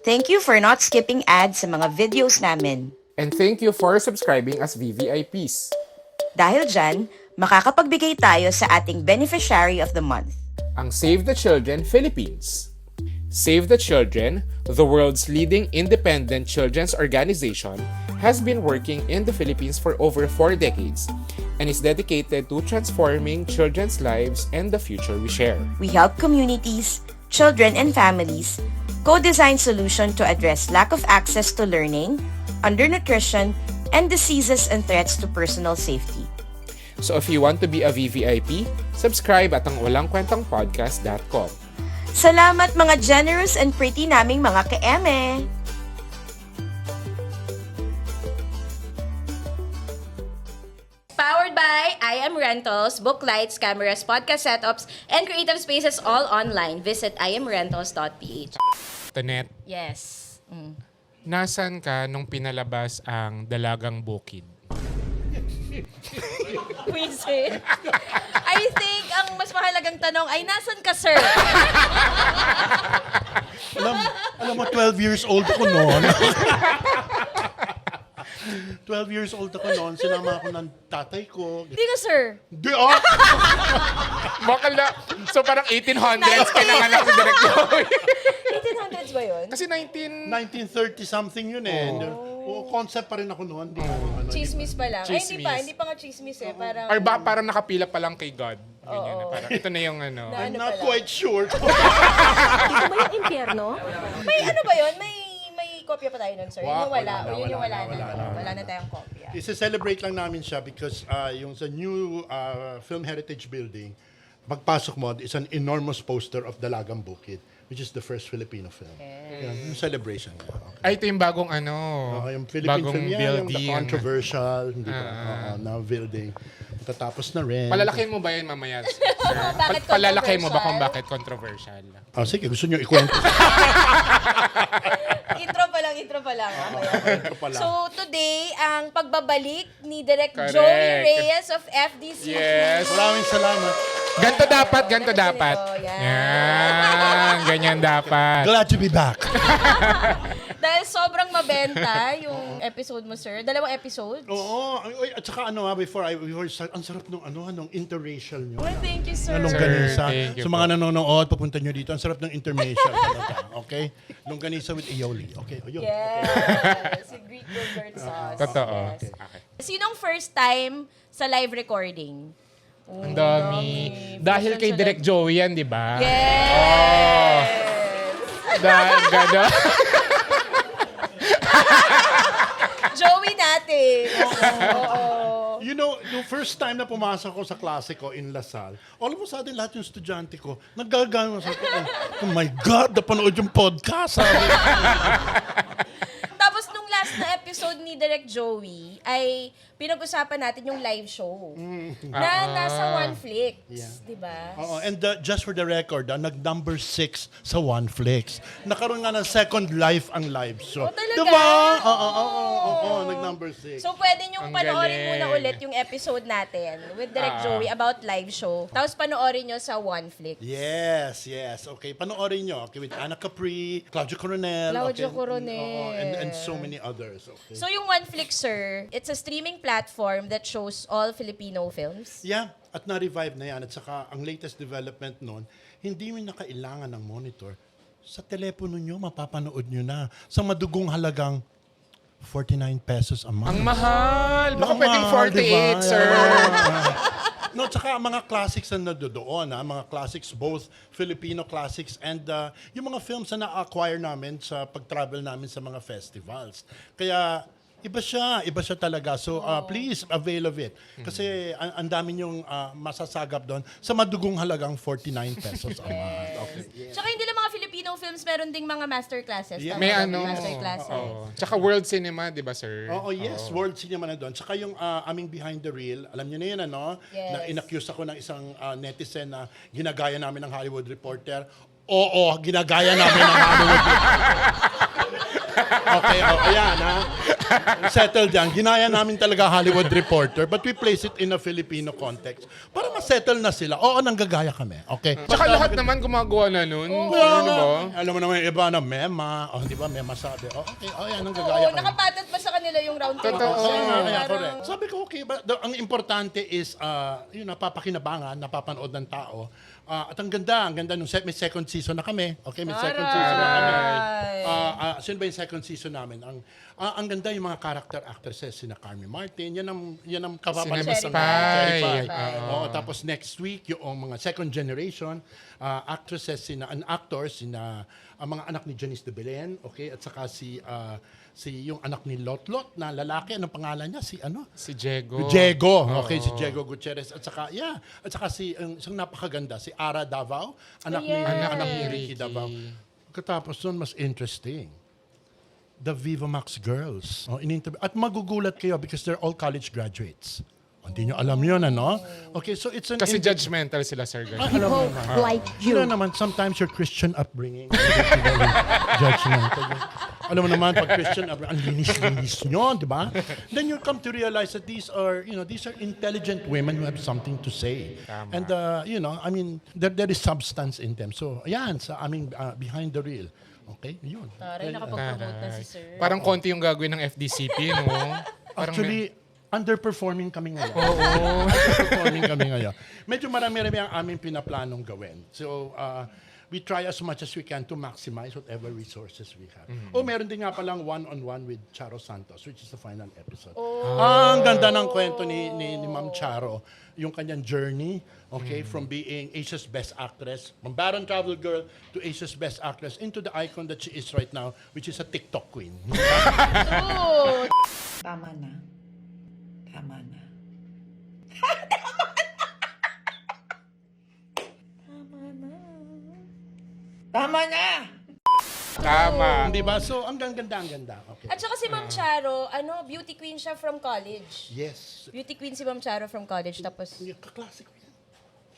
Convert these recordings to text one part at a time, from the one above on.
Thank you for not skipping ads sa mga videos namin. And thank you for subscribing as VVIPs. Dahil dyan, makakapagbigay tayo sa ating Beneficiary of the Month. Ang Save the Children Philippines. Save the Children, the world's leading independent children's organization, has been working in the Philippines for over 4 decades and is dedicated to transforming children's lives and the future we share. We help communities, children and families co-design solutions to address lack of access to learning, undernutrition, and diseases and threats to personal safety. So if you want to be a VVIP, subscribe at ang walangkwentangpodcast.com. Salamat mga generous and pretty naming mga ka-eme! Powered by I Am Rentals, book lights, cameras, podcast setups, and creative spaces all online. Visit iamrentals.ph. Tanet, Yes. nasan ka nung pinalabas ang Dalagang Bukid? Wisit. I think ang mas mahalagang tanong ay, nasan ka, sir? Alam mo, 12 years old ako noon. 12 years old ako noon, sinama ako ng tatay ko. Hindi ka, sir. Di, ah! Bakala, so parang 1800s kinanganak si Direk Joey. 1800s ba yun? Kasi 1930-something yun eh. Concept pa rin ako noon. Di ako, ano, Chismis pa lang. Ay, Chismis. hindi pa nga chismis eh. Parang, Or ba parang nakapila pa lang kay God. Ganyan, na parang ito na yung ano. I'm ano not pala? quite sure. Ito ba yung impyerno? May ano ba yun? May kopya pa tayo nun, sir. Yun yung wala. Yun yung wala na. Wala na tayong kopya. Isi-celebrate lang namin siya because yung sa new Film Heritage Building, pagpasok mo, is an enormous poster of Dalagang Bukid, which is the first Filipino film. Yan, yung celebration. Okay. Ay, ito yung bagong ano. Yung Philippine bagong film yan, yung building. the controversial, hindi ba? Na building. Tatapos na rin. Palalakihin mo ba yan mamaya? Sir? Bakit Palalakihin mo ba kung controversial? bakit controversial? Sige, gusto nyo ikwento. Intro pa lang. Intro pa lang. So, today, ang pagbabalik ni Direk Correct. Joey Reyes of FDC. Yes. Maraming salamat. Ganto dapat, ganto Ganito dapat. nito, yan. Yan, ganyan dapat. Glad to be back. Dahil sobrang mabenta yung episode mo, sir. 2 episodes. Oo. At saka before start, ang sarap nung interracial nyo. Well, thank you, sir. Na Sir, longganisa. thank you Sa po. mga nanonood, papunta nyo dito. Ang sarap ng interracial talaga. Okay? Longganisa with aioli. Okay, o yun. Yes. Si Greek yogurt sauce. Totoo. Yes. Okay. Sinong first time sa live recording? Ang dami. Dahil kay Direk Joey yan, di ba? Yes! Gano'n. Joey natin. Oo. You know, yung first time na pumasok ko sa klase ko in Lasal, all of a sudden, lahat yung estudyante ko, naggagano sa oh my God, napanood yung podcast. Sabi. Tapos nung last na episode ni Direk Joey ay pinag-usapan natin yung live show na nasa OneFlix, Yeah. di ba? Oo, and just for the record, nag-number 6 sa OneFlix. Nakaroon nga ng second life ang live show. Oh, talaga? Diba? Oo, nag-number 6. So pwede niyong Ang panoorin galing. muna ulit yung episode natin with Direk Joey about live show. Tapos panoorin niyo sa OneFlix. Yes. Okay, panoorin nyo. Okay, with Anna Capri, Claudio Coronel. Claudio okay, Coronel. and so many others. Okay. So yung OneFlix, sir, it's a streaming platform that shows all Filipino films. Yeah, at na-revive na yan. At saka, ang latest development nun, hindi mo na kailangan ng monitor. Sa telepono nyo, mapapanood nyo na. Sa madugong halagang 49 pesos a month. Ang mahal. Baka Ang pwedeng mahal, 48, diba? sir. No, tsaka mga classics na nandoon, mga classics, both Filipino classics and yung mga films na na-acquire namin sa pag-travel namin sa mga festivals. Kaya, iba siya talaga. So, please avail of it. Kasi ang dami yung masasagap doon sa madugong halagang 49 pesos a month. Okay. Tsaka hindi lang mga Filipino films, meron ding mga masterclasses. Yeah. Tama May ba? ano. Masterclasses. Oo. Tsaka World Cinema, di ba, sir? Oo, yes, World Cinema na doon. Tsaka yung aming Behind the Reel, alam niyo na yun, ano? Yes. Na inaccuse ako ng isang netizen na ginagaya namin ng Hollywood Reporter. Oo, ginagaya namin ng Hollywood Reporter. Okay, ayan, ha? Settled yan. Ginaya namin talaga Hollywood Reporter, but we place it in a Filipino context para ma-settle na sila. Oo, nanggagaya kami. Okay? Tsaka lahat naman gumagawa na nun. Kaya Ano nga, ba? alam mo naman yung iba na mema. Oh, di ba? Mema sabi. Oh, okay. Oh, yan, nanggagaya Oo, kami. nakapatat pa sa kanila yung round table. Totoo. So, Yeah, parang- correct. Sabi ko, okay, but ang importante is, yun, napapakinabangan, napapanood ng tao. At ang ganda nung may second season na kami. Okay, may second season na kami. Sino ba yung second season namin? Ang ganda yung mga character actresses, sina Carmi Martin, yan ang kapapalimas Sina ng Miss Pai. Oo, tapos next week, yung mga second generation actresses, actors, ang mga anak ni Janice de Belen, okay, at saka si yung anak ni Lotlot na lalaki, anong pangalan niya? Si Diego. Diego. Okay, si Diego Gutierrez. At saka si isang napakaganda, si Ara Davao, anak ni Ricky Davao. Katapos nun, mas interesting. The Viva Max Girls. At magugulat kayo because they're all college graduates. Hindi nyo alam yun, ano? Okay, so it's an... Kasi judgmental sila, Sir. alam mo naman. like you. Alam naman, sometimes your Christian upbringing, judgmental. Alam mo naman, pag Christian upbringing, ang linis-linis nyo, di ba? Then you come to realize that these are intelligent women who have something to say. Tama. And, there is substance in them. So, ayan, behind the reel. Okay, yun. Taray, nakapag-promote na si Sir. Parang konti yung gagawin ng FDCP, no? Parang Actually, underperforming kami ngayon. Underperforming kami ngayon. Medyo marami-rami ang aming pinaplanong gawin. So, we try as much as we can to maximize whatever resources we have. Meron din nga palang one-on-one with Charo Santos, which is the final episode. Ang ganda ng kwento ni Ma'am Charo, yung kanyang journey, okay, from being Asia's Best Actress, from Barron Travel Girl to Asia's Best Actress, into the icon that she is right now, which is a TikTok queen. Tama na. Tama na. Tama na! tama. Di ba? So, ang ganda. Okay. At saka si Ma'am Charo, beauty queen siya from college. Yes. Beauty queen si Ma'am Charo from college. Tapos, Kaklase ko yan.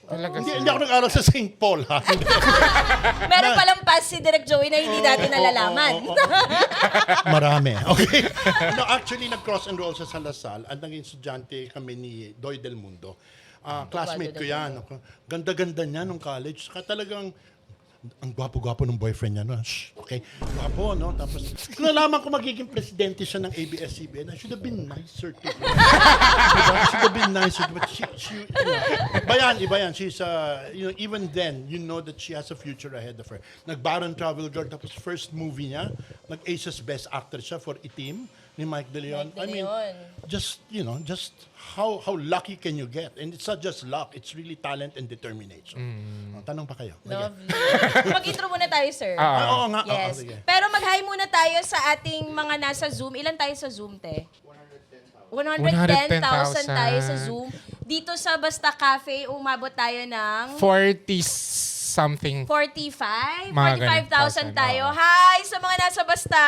Talaga Hindi ako nag-aral sa St. Paul, ha? meron palang pass si Direk Joey na hindi natin nalalaman. Marami. Okay. No, actually, nag-cross enroll sa Salasal at naging estudyante kami ni Doy Del Mundo. Classmate ko yan. Ganda-ganda niya nung college. Saka talagang ang gwapo-gwapo ng boyfriend niya. No? Shh, okay? Gwapo, no? Tapos, kung nalaman ko magiging presidente siya ng ABS-CBN, I should have been nicer to her. Diba? I should have been nicer. But she iba yan. She's, even then, you know that she has a future ahead of her. Nag-Barron Travel Girl, tapos first movie niya, nag-Asia's Best Actress siya for Itim ni Mike De Leon. Mike De Leon. Just how lucky can you get? And it's not just luck, it's really talent and determination. Tanong pa kayo. Lovely. Mag-intro muna tayo, Sir. Oo nga. Yes. Sige. Pero mag-hi muna tayo sa ating mga nasa Zoom. Ilan tayo sa Zoom, te? 110,000 tayo sa Zoom. Dito sa Basta Cafe, umabot tayo ng 40-something. 45? Mga 45,000 ganun, tayo. oo. Hi sa mga nasa Basta!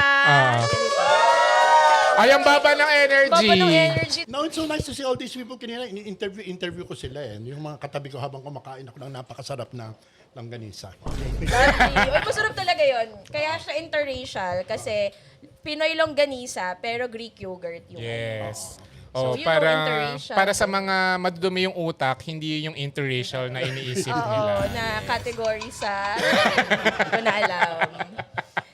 Ay, ang baba ng energy. Baba ng energy. No, it's so nice to see all these people. Kanina, interview ko sila eh. Yung mga katabi ko habang kumakain ako ng napakasarap na langganisa. Lovely. Uy, masarap talaga yon. Kaya siya interracial kasi Pinoy longganisa pero Greek yogurt yung Yes. So, yun ang interracial. para sa mga madudumi yung utak, hindi yung interracial na iniisip nila. Oo, na category sa... Hindi ko na alam.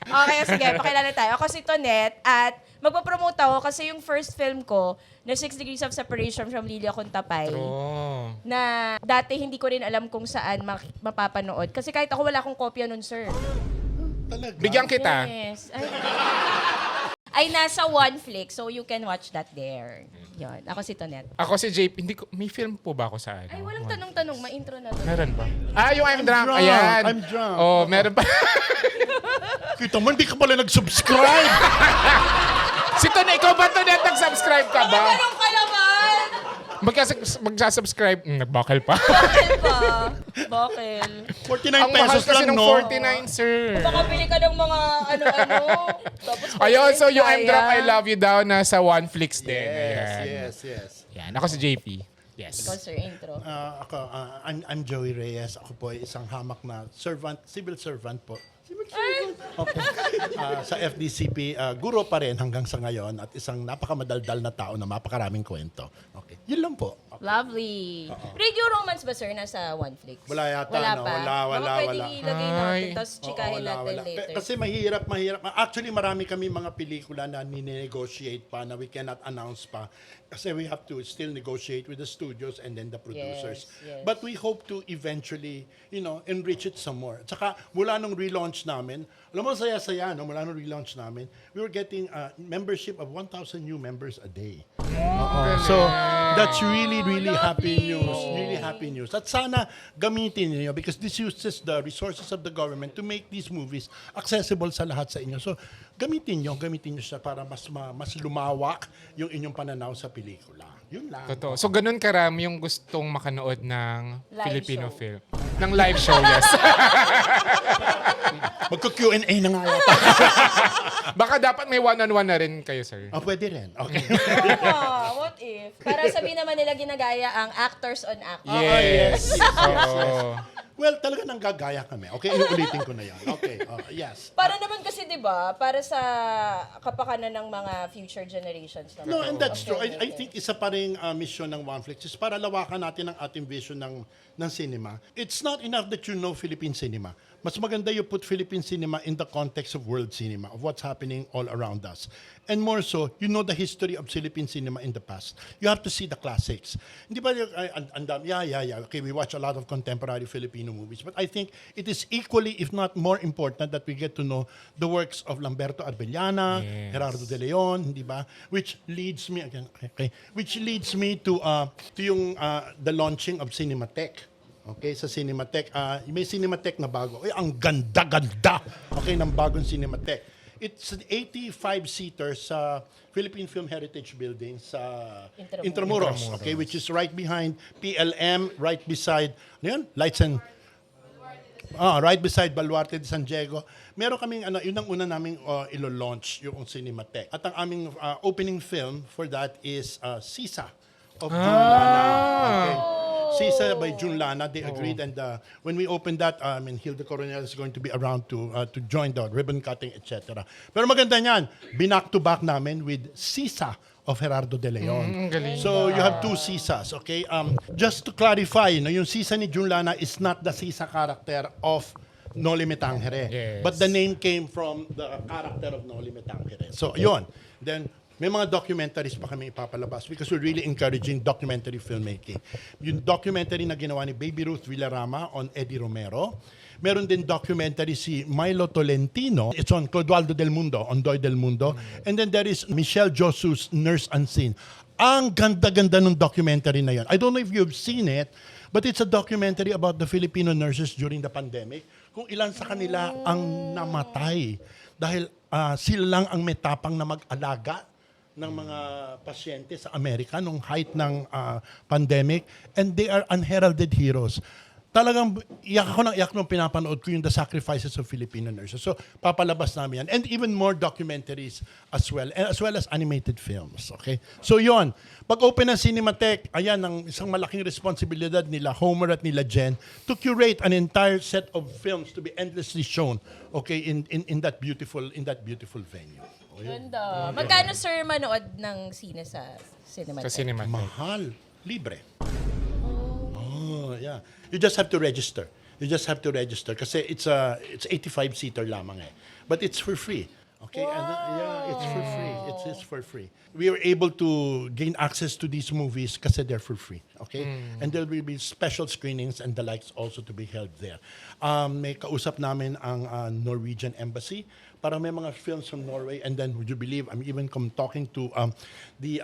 Okay, sige, pakilala tayo. Ako si Tonette at magpapromote ako kasi yung first film ko na 6 Degrees of Separation from Lilia Contapay Oh. na dati hindi ko rin alam kung saan mapapanood. Kasi kahit ako wala akong kopya nun, sir. Talaga. Bigyan kita. Yes. Ay nasa OneFlix, so you can watch that there. Yun. Ako si Tonette. Ako si JP, may film po ba ako sa ano? Ay, walang tanong-tanong. Ma-intro na to. Meron ba? yung I'm drunk. drunk. Ayan. I'm drunk. Oh, meron pa. Kita mo, hindi ka pala nag-subscribe. Si Tonette, ikaw ba Tonette, nag-subscribe ka ba? Anong kalaman? Magsasubscribe. Bakal pa. Bakil pa. Bakil. 49 Ang mahal pesos kasi lang, ng no? 49, sir. Baka bili ka ng mga ano-ano. Tapos Ayun, so yung I'm kaya. drunk, I love you daw nasa OneFlix din. Ayan. Yes. Yan, ako si JP. Yes. Ikaw, sir, intro. I'm Joey Reyes. Ako po ay isang hamak na servant, civil servant po. Civil servant. Okay. sa FDCP, guro pa rin hanggang sa ngayon at isang napakamadaldal na tao na mapakaraming kwento. Okay. Yun lang po. Lovely. Radio romance ba, sir, nasa Oneflix? Wala yata, Wala no? pa? Wala, Baka pwedeng wala. ilagay natin, Ay. tapos chikahin Wala, natin wala. later. Kasi mahirap. Actually, marami kami mga pelikula na nine-negotiate pa na we cannot announce pa. Kasi we have to still negotiate with the studios and then the producers. Yes. But we hope to eventually, enrich it some more. At saka, mula nung relaunch namin, alam mo, saya-saya, no? Mula nung relaunch namin, we were getting a membership of 1,000 new members a day. So, that's really happy news. Really happy news. At sana gamitin niyo because this uses the resources of the government to make these movies accessible sa lahat sa inyo. So, gamitin niyo siya para mas lumawak yung inyong pananaw sa pelikula. Yun lang. Totoo. So, ganun karami yung gustong makanood ng Live Filipino show. film. Ng live show, yes. Magko-Q&A na nga yata. Baka dapat may one-on-one na rin kayo, sir. Pwede rin. Okay. What if? Para sabihin naman nila ginagaya ang actors on actors. Yes. Oo. Well, talaga nang gagaya kami. Okay, inuulitin ko na yan. Okay, yes. Para naman kasi, di ba, para sa kapakanan ng mga future generations. Na No, and that's Okay, true. I okay. think isa pa ring mission ng OneFlix is para lawakan natin ang ating vision ng cinema. It's not enough that you know Philippine cinema. Mas maganda you put Philippine cinema in the context of world cinema, of what's happening all around us. And more so, you know the history of Philippine cinema in the past. You have to see the classics. Hindi ba, yeah. Okay, we watch a lot of contemporary Filipino movies. But I think it is equally, if not more important, that we get to know the works of Lamberto Arbellana, Yes. Gerardo de Leon, hindi ba? Which leads me to yung the launching of Cinematheque. Okay, sa Cinematheque, may Cinematheque na bago. Ang ganda-ganda. Okay, ng bagong Cinematheque. It's an 85-seater sa Philippine Film Heritage Building sa Intramuros. Okay, which is right behind PLM, right beside, Lights and right beside Baluarte de San Diego. Meron kaming yun ang una naming ilo-launch yung Cinematheque. At ang aming opening film for that is Sisa of Jun Lana. Okay. Sisa by Jun Lana, they agreed, and when we opened that, Hilda Coronel is going to be around to join the ribbon cutting, etc. Pero maganda niyan, binack-to-back namin with Sisa of Gerardo de Leon. So you have two Sisas, okay? Just to clarify, yung Sisa ni Jun Lana is not the Sisa character of Noli Me Tangere, Yes. but the name came from the character of Noli Me Tangere. So yun. Then may mga documentaries pa kami ipapalabas because we're really encouraging documentary filmmaking. Yung documentary na ginawa ni Baby Ruth Villarama on Eddie Romero. Meron din documentary si Milo Tolentino. It's on Clodoaldo del Mundo, on Doy del Mundo. And then there is Michelle Josu's Nurse Unseen. Ang ganda-ganda ng documentary na yan. I don't know if you've seen it, but it's a documentary about the Filipino nurses during the pandemic. Kung ilan sa kanila ang namatay. Dahil sila lang ang may tapang na mag-alaga ng mga pasyente sa Amerika nung height ng pandemic, and they are unheralded heroes. Talagang iyak nung pinapanood ko yung The Sacrifices of Filipino Nurses. So, papalabas namin yan. And even more documentaries as well as animated films. Okay? So, yon. Pag-open ng Cinematheque, ayan, ang isang malaking responsibilidad nila, Homer at nila Jen, to curate an entire set of films to be endlessly shown, okay, in that beautiful venue. Ganda. Magkano, sir, manood ng sine sa cinema? Sa cinema. Mahal. Libre. Oh, yeah. You just have to register. Kasi it's 85-seater lamang eh. But it's for free. Okay? And, it's for free. It's for free. We were able to gain access to these movies kasi they're for free. Okay? And there will be special screenings and the likes also to be held there. May kausap namin ang Norwegian Embassy para may mga films from Norway, and then would you believe I'm even talking to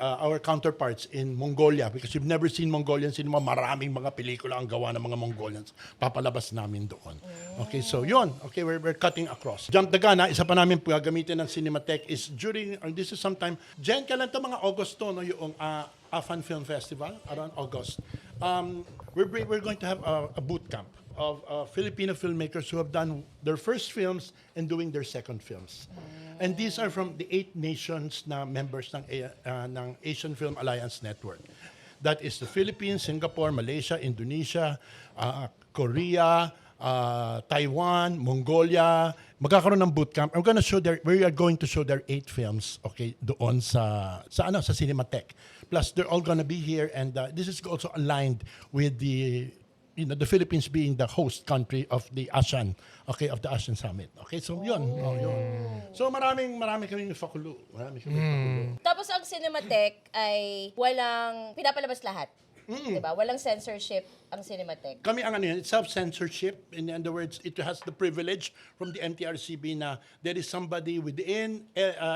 our counterparts in Mongolia because you've never seen Mongolian cinema, maraming mga pelikula ang gawa ng mga Mongolians, papalabas namin doon. Okay, so yun. Okay, we're cutting across. Jump the gun, isa pa namin gagamitin ng Cinematheque is during, this is sometime, Jen, kailan to mga August to, no, yung Afan Film Festival, around August. We're going to have a boot camp of Filipino filmmakers who have done their first films and doing their second films. And these are from the 8 nations na members ng Asian Film Alliance Network. That is the Philippines, Singapore, Malaysia, Indonesia, Korea, Taiwan, Mongolia. Magkakaroon ng bootcamp. We are going to show their 8 films, okay, doon sa Cinematheque. Plus, they're all gonna be here, and this is also aligned with the Philippines being the host country of the ASEAN, okay, of the ASEAN Summit. Okay, so yun. So marami kaming fakulo. Tapos ang Cinematheque ay walang pinapalabas lahat. Diba? Walang censorship ang Cinematheque. Kami ang it's self-censorship. In other words, it has the privilege from the NTRCB na there is somebody within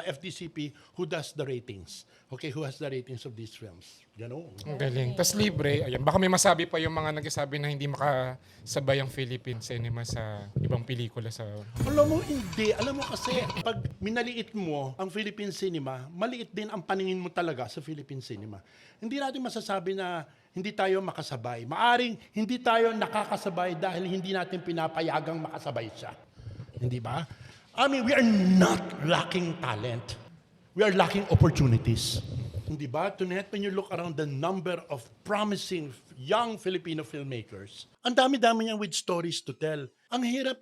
FDCP who does the ratings. Okay, who has the ratings of these films. Gano'n. Ang galing. Tapos libre. Ayan. Baka may masabi pa yung mga nagsasabi na hindi makasabay ang Philippine cinema sa ibang pelikula sa... Alam mo, hindi. Alam mo kasi, pag minaliit mo ang Philippine cinema, maliit din ang paningin mo talaga sa Philippine cinema. Hindi natin masasabi na hindi tayo makasabay. Maaring hindi tayo nakakasabay dahil hindi natin pinapayagang makasabay siya. Hindi ba? I mean, we are not lacking talent. We are lacking opportunities. Hindi ba? Tonight, when you look around the number of promising young Filipino filmmakers, ang dami-dami niya with stories to tell. Ang hirap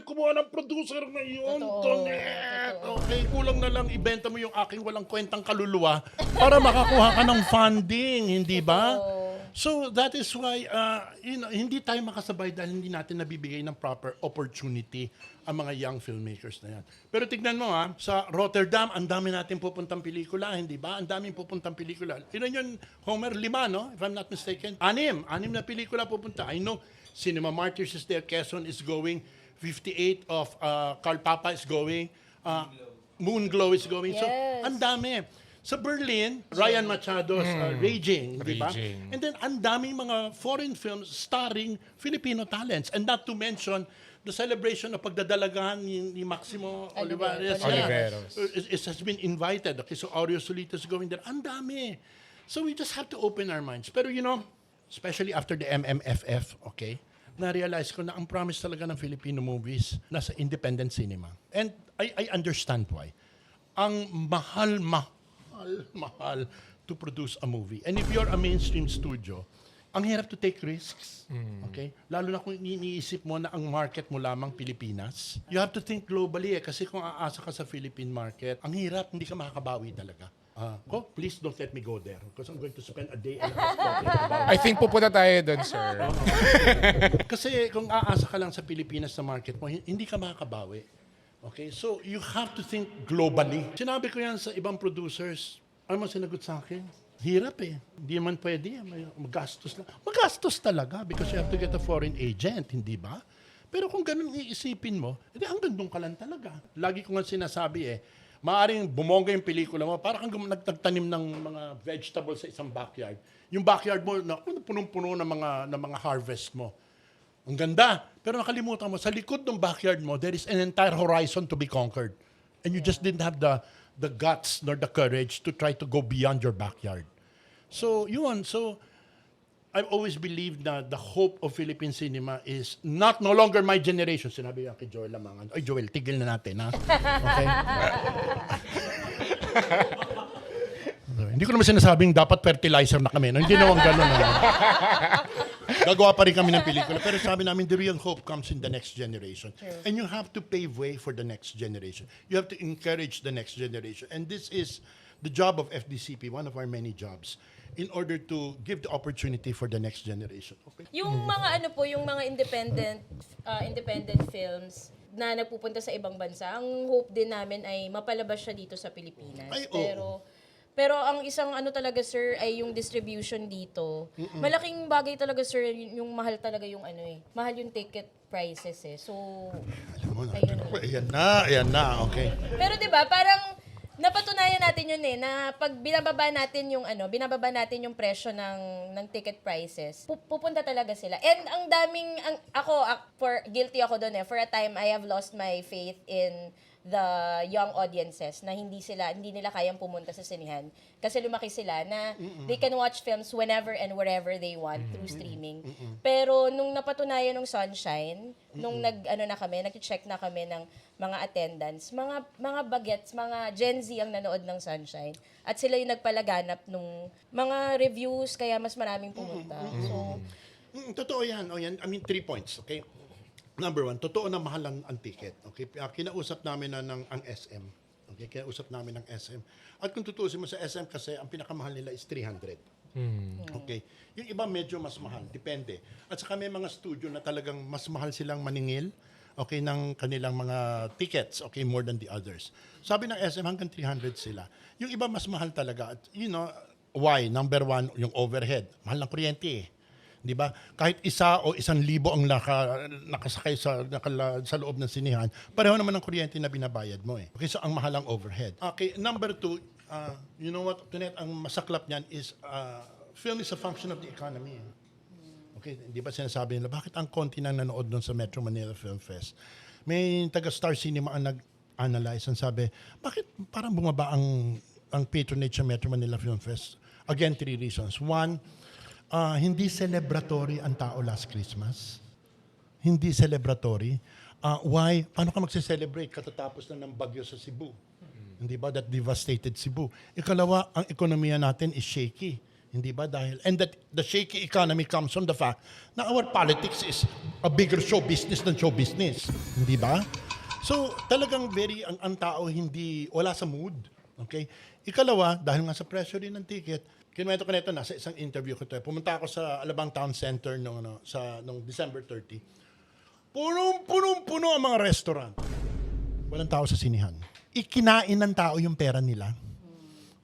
kumuha ng producer na yun, Tonet. Okay, kulang na lang ibenta mo yung aking walang kwentang kaluluwa para makakuha ka ng funding, hindi ba? So that is why hindi tayo makasabay dahil hindi natin nabibigay ng proper opportunity ang mga young filmmakers na yan. Pero tignan mo sa Rotterdam, ang dami natin pupuntang pelikula, hindi ba? Ang daming pupuntang pelikula. Ilan yun, Homer? 5, no? If I'm not mistaken. 6 na pelikula pupunta. I know Cinema Martyrs is there, Quezon is going, 58 of Carl Papa is going, Moonglow is going. So, ang dami. Sa Berlin, Ryan Machado's Raging, di ba? Raging. And then, ang daming mga foreign films starring Filipino talents. And not to mention, the celebration of pagdadalagahan ni Maximo Olivares. Oliveros. It has been invited. Okay, so Aureo Solito is going there. Ang dami. So we just have to open our minds. Pero especially after the MMFF, okay, na-realize ko na ang promise talaga ng Filipino movies nasa independent cinema. And I understand why. Ang mahal to produce a movie. And if you're a mainstream studio, ang hirap to take risks. Okay? Lalo na kung iniisip mo na ang market mo lamang Pilipinas. You have to think globally kasi kung aasa ka sa Philippine market, ang hirap, hindi ka makakabawi talaga. Please don't let me go there because I'm going to spend a day and a half talking about I think pupunta tayo doon, sir. Kasi kung aasa ka lang sa Pilipinas na market mo, hindi ka makakabawi. Okay? So, you have to think globally. Sinabi ko yan sa ibang producers. Ano mo sinagot sa akin? Hirap eh. Hindi man pwede. Magastos lang. Magastos talaga because you have to get a foreign agent, hindi ba? Pero kung ganun iisipin mo, edi hanggang doon ka lang talaga. Lagi ko nga sinasabi maaring bumongga yung pelikula mo, parang kang nagtanim ng mga vegetables sa isang backyard. Yung backyard mo, punong-puno ng mga harvest mo. Ang ganda. Pero nakalimutan mo, sa likod ng backyard mo, there is an entire horizon to be conquered. And you just didn't have the guts nor the courage to try to go beyond your backyard. So, yun. So, I've always believed na the hope of Philippine cinema is no longer my generation. Sinabi yan kay Joel Lamangan. Ay, Joel, tigil na natin, ha? Okay? Hindi ko naman sinasabing dapat fertilizer na kami. No? Hindi naman ganun. Gagawa pa rin kami ng pelikula. Pero sabi namin, the real hope comes in the next generation. True. And you have to pave way for the next generation. You have to encourage the next generation. And this is the job of FDCP, one of our many jobs, in order to give the opportunity for the next generation. Okay? Yung mga yung mga independent films na nagpupunta sa ibang bansa, ang hope din namin ay mapalabas siya dito sa Pilipinas. Ay, Pero ang isang talaga sir ay yung distribution dito. Malaking bagay talaga sir, yung mahal talaga yung mahal yung ticket prices So Ayan na, okay. Pero 'di ba, parang napatunayan natin yun na pag binababa natin yung presyo ng ticket prices, pupunta talaga sila. And ang daming, guilty ako doon For a time, I have lost my faith in the young audiences na hindi nila kayang pumunta sa sinihan. Kasi lumaki sila na they can watch films whenever and wherever they want through streaming. Pero nung napatunayan ng Sunshine, nung nag-check na kami ng mga attendance, mga bagets, mga Gen Z ang nanood ng Sunshine. At sila yung nagpalaganap nung mga reviews, kaya mas maraming pumunta. So, Totoo yan. O yan. I mean, 3 points. Okay? Number 1, totoo na mahal ang ticket. Okay? Kinausap namin ang SM. Okay? Kinausap namin ang SM. At kung tutusin mo sa SM kasi, ang pinakamahal nila is 300. Okay? Yung iba medyo mas mahal. Depende. At saka may mga studio na talagang mas mahal silang maningil, okay, ng kanilang mga tickets, okay, more than the others. Sabi ng SM, hanggang 300 sila. Yung iba mas mahal talaga. At, why? Number 1, yung overhead. Mahal ng kuryente eh. Di ba? Kahit 1 o 1,000 ang nakasakay sa loob ng sinihan, pareho naman ng kuryente na binabayad mo eh. Okay, so ang mahal ang overhead. Okay, number 2, you know what, Tonet, ang masaklap niyan is film is a function of the economy. Okay, di ba sinasabi nila, bakit ang konti nang nanood doon sa Metro Manila Film Fest? May taga Star Cinema ang nag-analyze and sabi, bakit parang bumaba ang patronage sa Metro Manila Film Fest? Again, 3 reasons. 1, hindi celebratory ang tao last Christmas. Hindi celebratory. Why? Paano ka magse-celebrate katatapos na ng bagyo sa Cebu? Hindi ba? That devastated Cebu. Ikalawa, ang ekonomiya natin is shaky. Hindi ba? And that the shaky economy comes from the fact na our politics is a bigger show business than show business. Hindi ba? So, talagang ang tao wala sa mood. Okay? Ikalawa, dahil nga sa pressure rin ng ticket, kinuwento ko nito, nasa isang interview ko ito. Pumunta ako sa Alabang Town Center noong December 30. Punong-puno ang mga restaurant. Walang tao sa sinihan. Ikinain ng tao yung pera nila.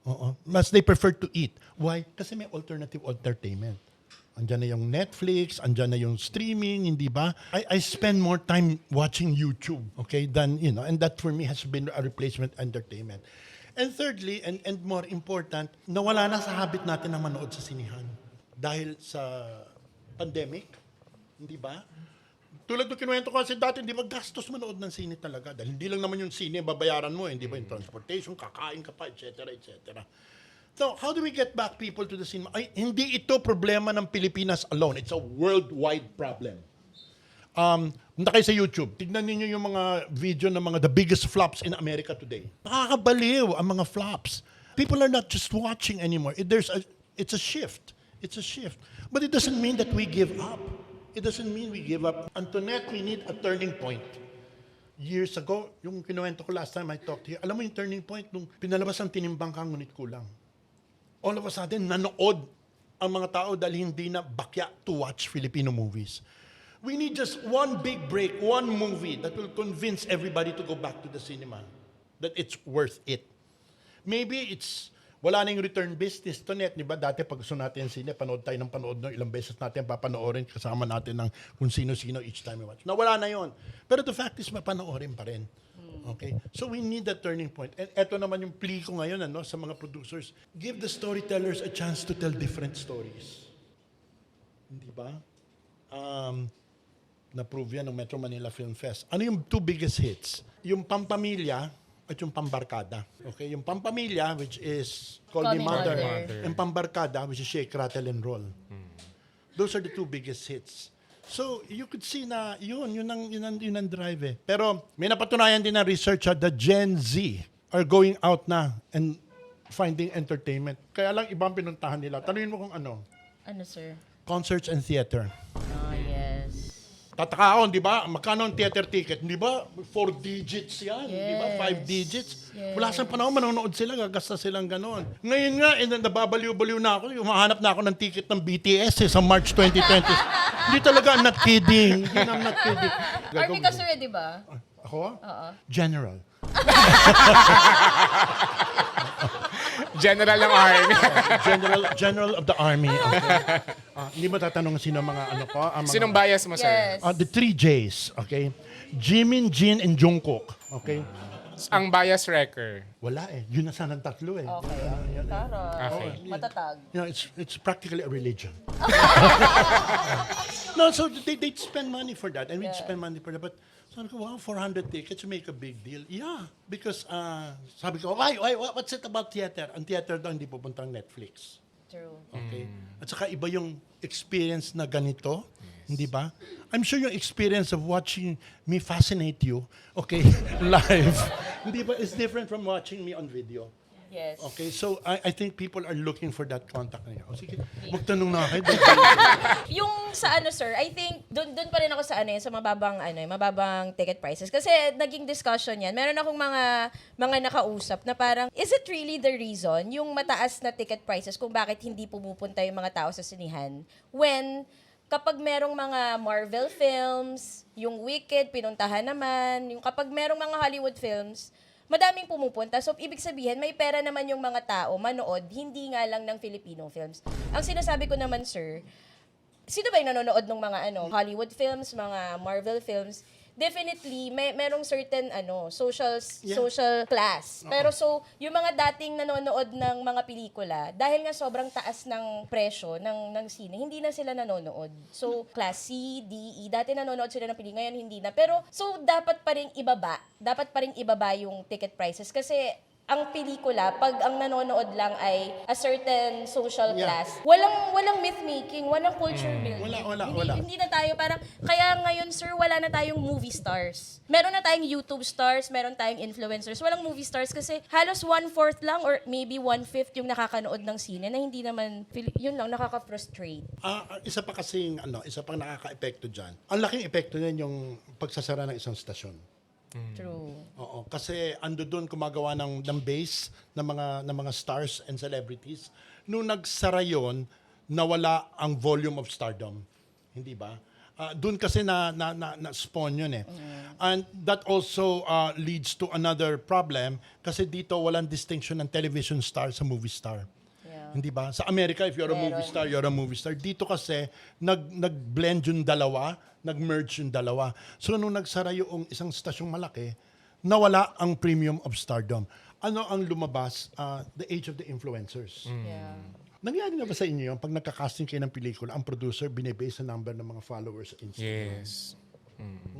Oo. Mas they prefer to eat. Why? Kasi may alternative entertainment. Andyan na yung Netflix, andyan na yung streaming, hindi ba? I spend more time watching YouTube, okay, than, and that for me has been a replacement entertainment. And thirdly, and more important, nawala na sa habit natin na manood sa sinihan. Dahil sa pandemic, hindi ba? Tulad ng kinuwento ko kasi dati, hindi gastos manood ng sine talaga. Dahil hindi lang naman yung sine, babayaran mo, hindi ba yung transportation, kakain ka pa, etc., etc. So, how do we get back people to the cinema? Hindi ito problema ng Pilipinas alone. It's a worldwide problem. Punta kayo sa YouTube, tignan ninyo yung mga video ng the biggest flops in America today. Nakakabaliw ang mga flops. People are not just watching anymore. It's a shift. It's a shift. But it doesn't mean that we give up. It doesn't mean we give up. Antoinette, we need a turning point. Years ago, yung kinuwento ko last time I talked to you, alam mo yung turning point nung pinalabas ang Tinimbang Ka Ngunit Kulang. All of a sudden, nanood ang mga tao dahil hindi na bakya to watch Filipino movies. We need just one big break, one movie that will convince everybody to go back to the cinema, that it's worth it. Maybe wala na yung return business. Tonet, di ba? Dati pag gusto natin yung sine, panood tayo ng panood ng ilang beses natin, papanoorin kasama natin ng kung sino-sino each time we watch. Nawala na yon. Pero the fact is, mapanoorin pa rin. Okay? So we need that turning point. And eto naman yung plea ko ngayon sa mga producers. Give the storytellers a chance to tell different stories. Hindi ba? Na-prove yan ng Metro Manila Film Fest. Ano yung 2 biggest hits? Yung Pampamilya at yung Pambarkada. Okay? Yung Pampamilya, which is Call Me Mother. And Pambarkada, which is Shake, Rattle, and Roll. Those are the 2 biggest hits. So, you could see na yun ang drive eh. Pero, may napatunayan din na research the Gen Z are going out na and finding entertainment. Kaya lang ibang pinuntahan nila. Tanungin mo kung ano. Ano, sir? Concerts and theater. Yes. Tataka ako, di ba? Magkano ang theater ticket? Di ba? 4 digits yan. Di ba? 5 digits. Yes. Wala sa panahon, manonood sila, gagasta silang ganon. Ngayon nga, nababaliw-baliw na ako. Humahanap na ako ng ticket ng BTS sa March 2020. Hindi talaga, I'm not kidding. I'm not kidding. Army ka, sir, di ba? Ako? Oo. General. General ng Army. General of the Army. Okay. Hindi mo tatanong sino mga po? Sinong bias mo, sir? Yes. The 3 J's. Okay? Jimin, Jin, and Jungkook. Okay? Ang bias wrecker. Wala eh. Yun na sanang 3 eh. Okay. Tara. Okay. Matatag. It's practically a religion. No, so they spend money for that, and we spend money for that. But sabi ko, wow, 400 tickets, you make a big deal. Yeah, because sabi ko, why, what's it about theater? Ang theater daw hindi pupuntang Netflix. True. Okay? At saka iba yung experience na ganito, hindi ba? I'm sure yung experience of watching me fascinate you, okay, live, hindi ba, is different from watching me on video. Yes. Okay, so I think people are looking for that contact na yun. O sige, magtanong na kayo. Yung sa ano, sir, I think doon pa rin ako sa ano, sa mababang ticket prices. Kasi naging discussion yan. Meron akong mga nakausap na parang, is it really the reason yung mataas na ticket prices kung bakit hindi pumupunta yung mga tao sa sinihan? When kapag merong mga Marvel films, yung Wicked, pinuntahan naman, yung kapag merong mga Hollywood films, madaming pumupunta. So, ibig sabihin, may pera naman yung mga tao manood, hindi nga lang ng Filipino films. Ang sinasabi ko naman, sir, sino ba yung nanonood ng mga Hollywood films, mga Marvel films? Definitely, merong certain social class. Pero so, yung mga dating nanonood ng mga pelikula, dahil nga sobrang taas ng presyo ng sine, hindi na sila nanonood. So, class C, D, E, dati nanonood sila ng pelikula, ngayon hindi na. Pero, so, dapat pa rin ibaba yung ticket prices kasi ang pelikula, pag ang nanonood lang ay a certain social class, walang myth-making, walang culture building. Wala. Hindi na tayo parang, kaya ngayon, sir, wala na tayong movie stars. Meron na tayong YouTube stars, meron tayong influencers, walang movie stars kasi halos 1/4 lang or maybe 1/5 yung nakakanood ng sine na hindi naman, yun lang, nakaka-frustrate. Isa pa pang nakaka-epekto dyan. Ang laking epekto niyan yung pagsasara ng isang stasyon. True. Oo, kasi ando doon gumagawa ng base ng mga stars and celebrities. Nung nagsara yon, nawala ang volume of stardom. Hindi ba? Doon kasi na spawn yun eh. And that also leads to another problem kasi dito walang distinction ng television star sa movie star. Hindi ba? Sa Amerika, if you're a movie star, you're a movie star. Dito kasi, nag-blend yung dalawa, nag-merge yung dalawa. So, nung nagsara yung isang stasyong malaki, nawala ang premium of stardom. Ano ang lumabas? The age of the influencers. Yeah. Nangyari na ba sa inyo yung pag nagka-casting kayo ng pelikula, ang producer binibase sa number ng mga followers sa Instagram? Yes.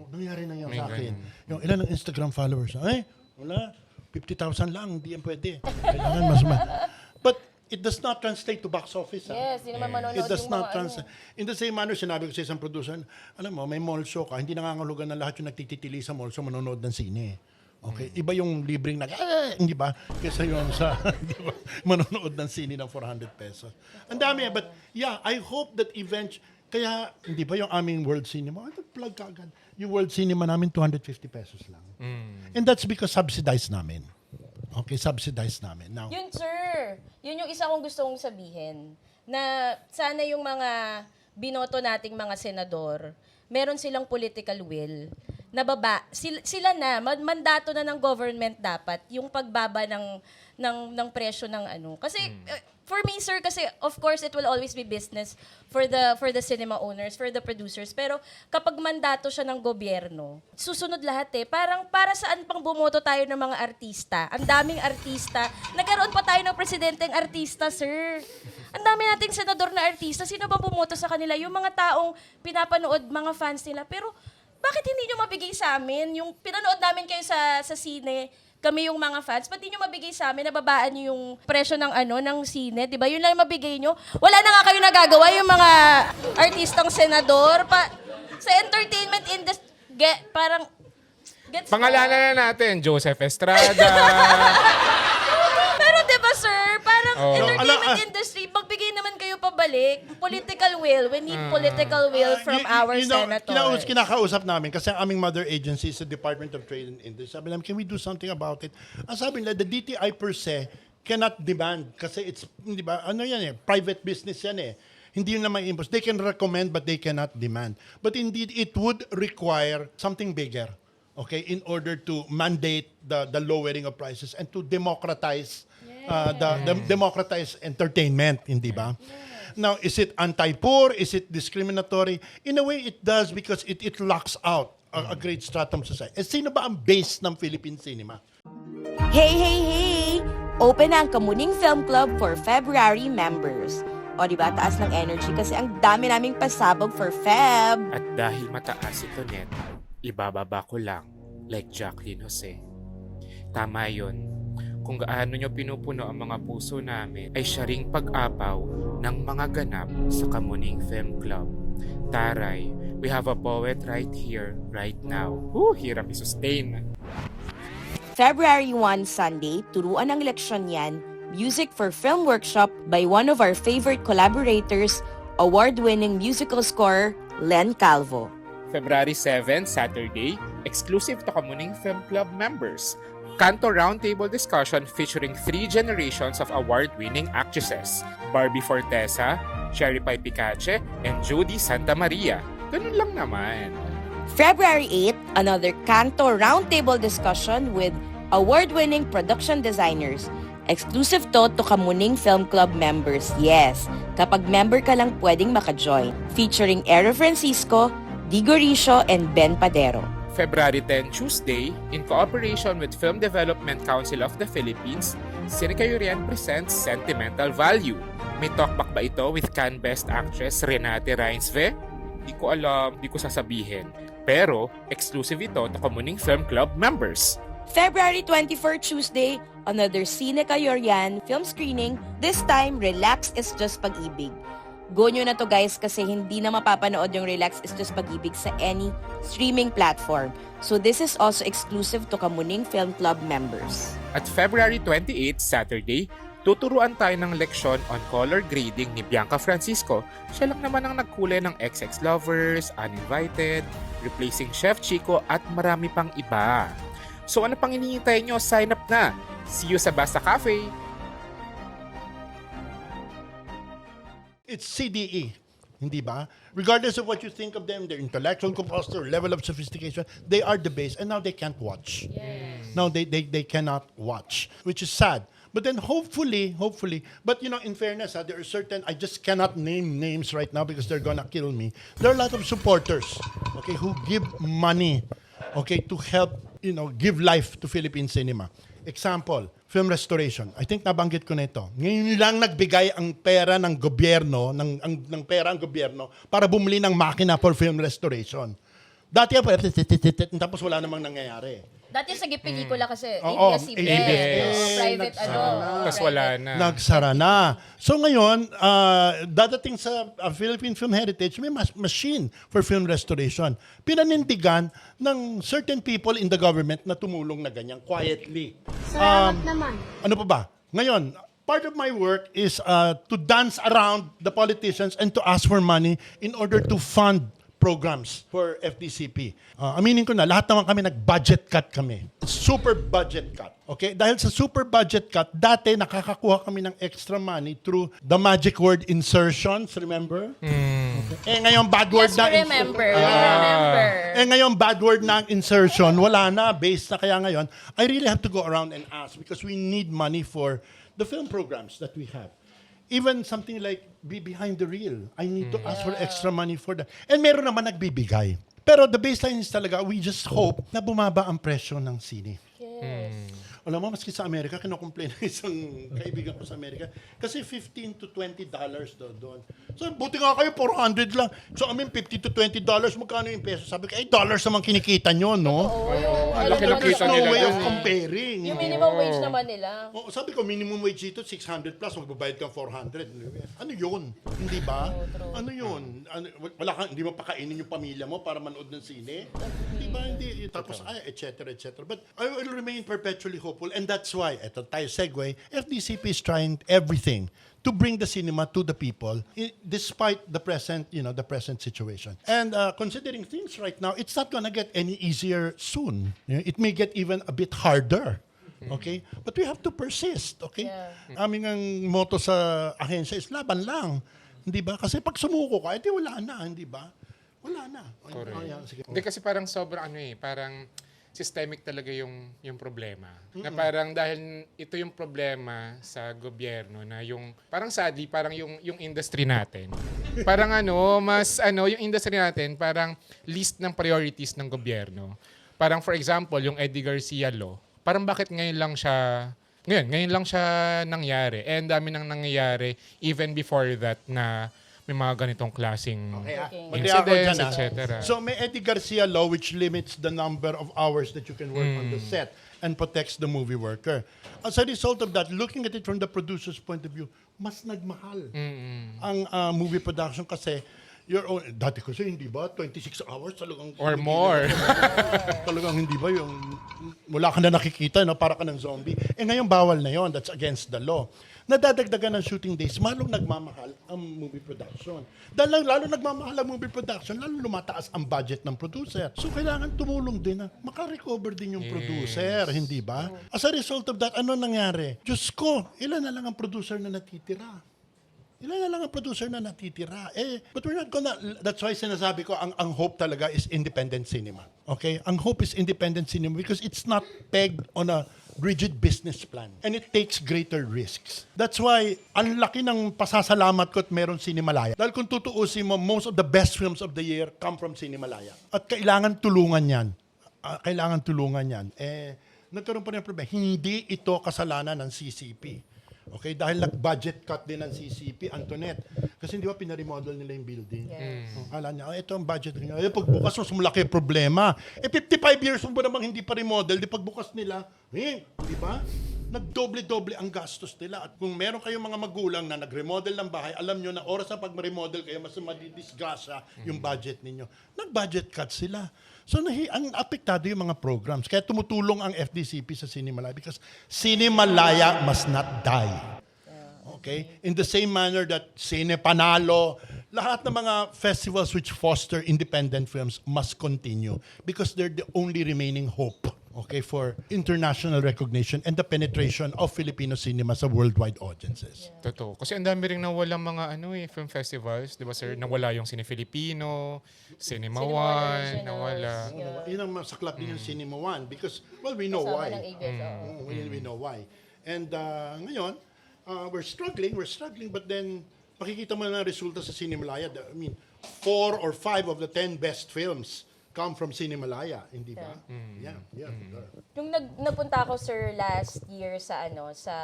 Nangyari na yan May sa akin. ganun. Yung ilan ang Instagram followers? Ay, wala. 50,000 lang. Hindi yan pwede. Kailangan mas But it does not translate to box office. Yes, hindi naman manonood It does yung not mga translate. In the same manner, sinabi ko sa isang producer, alam mo, may mall show ka, hindi nangangahulugan na lahat yung nagtitili sa mall show manonood ng sine. Okay? Iba yung libreng hindi ba? Kesa yung sa, di ba, manonood ng sine ng 400 pesos. Ang dami, but yeah, I hope that kaya, hindi ba yung aming World Cinema, plug ka agad. Yung World Cinema namin, 250 pesos lang. And that's because subsidized namin. Okay, subsidized namin. Now, Yun, sir. Yun yung isa kong gustong sabihin. Na sana yung mga binoto nating mga senador, meron silang political will. Sila na, mandato na ng government dapat yung pagbaba ng presyo ng ano. Kasi, for me, sir, kasi of course, it will always be business for the cinema owners, for the producers. Pero kapag mandato siya ng gobyerno, susunod lahat eh. Parang para saan pang bumoto tayo ng mga artista? Ang daming artista. Nagkaroon pa tayo ng presidenteng artista, sir. Ang dami nating senador na artista. Sino ba bumoto sa kanila? Yung mga taong pinapanood, mga fans nila. Pero bakit hindi nyo mabigay sa amin? Yung pinanood namin kayo sa sine, kami yung mga fans, ba't di nyo mabigay sa amin, nababaan nyo yung presyo ng ng sine, di ba? Yun lang yung mabigay nyo. Wala na nga kayo nagagawa yung mga artistang senador. Sa entertainment industry, parang, gets Pangalanan na natin, Joseph Estrada. Pero di ba, sir, parang entertainment No, industry, magbigay naman kayo pabalik. Political will. We need political will from our senators. Kinakausap namin kasi ang aming mother agency is the Department of Trade and Industry. Sabi namin, can we do something about it? Ang sabi nila, the DTI per se cannot demand kasi it's, di ba, private business yan eh. Hindi yun naman impose. They can recommend but they cannot demand. But indeed, it would require something bigger, okay, in order to mandate the lowering of prices and to democratize the democratize entertainment, hindi ba? Now, is it anti-poor? Is it discriminatory? In a way, it does because it locks out a great stratum society. Sino ba ang base ng Philippine cinema? Hey, hey, hey! Open na ang Kamuning Film Club for February members. O diba, taas ng energy kasi ang dami naming pasabog for Feb. At dahil mataas ito, Net, ibababa ko lang, like Jacqueline Jose. Tama yun. Kung gaano nyo pinupuno ang mga puso namin, ay siya ring pag-apaw ng mga ganap sa Kamuning Film Club. Taray, we have a poet right here, right now. Hirap i-sustain. February 1, Sunday, Turuan ng Leksyon Yan, Music for Film Workshop by one of our favorite collaborators, award-winning musical scorer, Len Calvo. February 7, Saturday, exclusive to Kamuning Film Club members. Kanto Roundtable discussion featuring 3 generations of award-winning actresses, Barbie Fortesa, Cherry Pie Picache, and Judy Santa Maria. Ganun lang naman. February 8, another Kanto Roundtable discussion with award-winning production designers. Exclusive to Kamuning Film Club members. Yes, kapag member ka lang pwedeng maka-join. Featuring Ero Francisco, Digo Ricio, and Ben Padero. February 10, Tuesday, in cooperation with Film Development Council of the Philippines, Sinica Yurian presents Sentimental Value. May talkback ba ito with Cannes Best Actress Renate Reinsve? Di ko alam, di ko sasabihin. Pero, exclusive ito to Kamuning Film Club members. February 24, Tuesday, another Sinica Yurian film screening. This time, Relax is Just Pag-ibig. Go nyo na to guys kasi hindi na mapapanood yung Relax is Just Pag-ibig sa any streaming platform. So this is also exclusive to Kamuning Film Club members. At February 28, Saturday, tuturuan tayo ng leksyon on color grading ni Bianca Francisco. Siya lang naman ang nagkulay ng XX Lovers, Uninvited, Replacing Chef Chico at marami pang iba. So ano pang hinihintay nyo? Sign up na! See you sa Basta Cafe! It's CDE, hindi ba? Regardless of what you think of them, their intellectual capacity or level of sophistication, they are the base, and now they can't watch. Now they cannot watch, which is sad. But then hopefully, but you know, in fairness, there are certain, I just cannot name names right now because they're gonna kill me. There are a lot of supporters, okay, who give money, okay, to help, you know, give life to Philippine cinema. Example, film restoration. I think nabanggit ko na ito. Ngayon lang nagbigay ang pera ng gobyerno, ng pera ang gobyerno para bumili ng makina for film restoration. Dati tapos wala namang nangyayari. Dati sa pelikula kasi, Oo, ABS-CBN, ABS. private Tapos wala na. Nagsara na. So ngayon, dadating sa Philippine Film Heritage, may machine for film restoration. Pinanindigan ng certain people in the government na tumulong na ganyan, quietly. Salamat naman. Ano pa ba? Ngayon, part of my work is to dance around the politicians and to ask for money in order to fund programs for FDCP. Aminin ko na, lahat naman kami nag-budget cut kami. Super budget cut. Okay? Dahil sa super budget cut, dati nakakakuha kami ng extra money through the magic word insertions, remember? Okay. Ngayon bad word Yes, na we remember. We remember. ngayon bad word na ang insertion, wala na, based na kaya ngayon, I really have to go around and ask because we need money for the film programs that we have. Even something like Be Behind the Reel, I need to ask for extra money for that. And meron naman nagbibigay. Pero the baseline is talaga, we just hope na bumaba ang presyo ng sine. Alam mo, maski sa Amerika, kinocomplain ng isang kaibigan ko sa Amerika, kasi $15 to $20 doon. So, buti nga kayo, 400 lang. So, I mean, $50 to $20, magkano yung peso? Sabi ko, $8 naman kinikita nyo, no? Laki ng There's kita no nila way dun of eh. comparing. Yung minimum wage naman nila. Oh, sabi ko, minimum wage dito, 600 plus, magbabayad kang 400. Ano yun? Hindi ba? Ano yun? Wala kang, hindi mo pakainin yung pamilya mo para manood ng sine? Hindi ba? Hindi. Tapos, et cetera, et cetera. But I will remain perpetually hopeful. And that's why, eto tayo segue, FDCP is trying everything to bring the cinema to the people despite the present, the present situation. And considering things right now, it's not gonna get any easier soon. It may get even a bit harder. Okay? But we have to persist, okay? Aming ang motto sa ahensya is laban lang. Hindi ba? Kasi pag sumuko ka, edi wala na, hindi ba? Wala na. Correct. Ayan, sige. Hindi kasi parang sobrang parang systemic talaga yung problema. Na parang dahil ito yung problema sa gobyerno na yung parang sadly parang yung industry natin. Parang yung industry natin parang list ng priorities ng gobyerno. Parang for example, yung Eddie Garcia law, parang bakit ngayon lang siya nangyari. And dami nang nangyayari even before that na may mga ganitong klaseng incidents, etc. So may Eddie Garcia law which limits the number of hours that you can work on the set and protects the movie worker. As a result of that, looking at it from the producer's point of view, mas nagmahal ang movie production kasi your own, dati kasi hindi ba, 26 hours talagang... Or more. Talagang hindi ba yung, wala ka na nakikita, no? Para ka ng zombie. Ngayon bawal na yon, that's against the law. Nadadagdagan ng shooting days, malong nagmamahal ang movie production. Dahil lalo nagmamahal ang movie production, lalo lumataas ang budget ng producer. So kailangan tumulong din na makarecover din yung producer, hindi ba? As a result of that, ano nangyari? Diyos ko, ilan na lang ang producer na natitira? Ilan na lang ang producer na natitira? But we're not gonna, that's why sinasabi ko, ang hope talaga is independent cinema. Okay? Ang hope is independent cinema because it's not pegged on a rigid business plan. And it takes greater risks. That's why, ang laki ng pasasalamat ko at meron Cinemalaya. Dahil kung tutuusin mo, most of the best films of the year come from Cinemalaya. At kailangan tulungan yan. Nagkaroon pa rin ang problema. Hindi ito kasalanan ng CCP. Okay, dahil nag-budget cut din ng CCP, Antoinette. Kasi hindi ba pinaremodel nila yung building? Yes. Kala niya, ito ang budget nila. Pagbukas, mas malaki problema. 55 years mo ba namang hindi pa remodel, di pagbukas nila, di ba? Nagdoble-doble ang gastos nila. At kung meron kayong mga magulang na nag-remodel ng bahay, alam nyo na oras na pag ma-remodel kayo, mas madidisgrasya yung budget ninyo. Nag-budget cut sila. So, ang apektado yung mga programs. Kaya tumutulong ang FDCP sa Cinemalaya because Cinemalaya must not die. Okay? In the same manner that Cine Panalo, lahat ng mga festivals which foster independent films must continue because they're the only remaining hope, okay, for international recognition and the penetration of Filipino cinema sa worldwide audiences. Totoo. Kasi ang dami rin nawalang mga film festivals. Di ba, sir? Nawala yung Cine Filipino, Cinema Cinema One, Originals. nawala. Yun ang masaklap din yung Cinema One because, well, we know Kasama why. ng ABS, oo. We know why. And ngayon, we're struggling, but then makikita mo na resulta sa Cinemalaya. I mean, 4 or 5 of the 10 best films come from Cinemalaya, hindi ba? Yeah. Nung nagpunta ako, sir, last year sa sa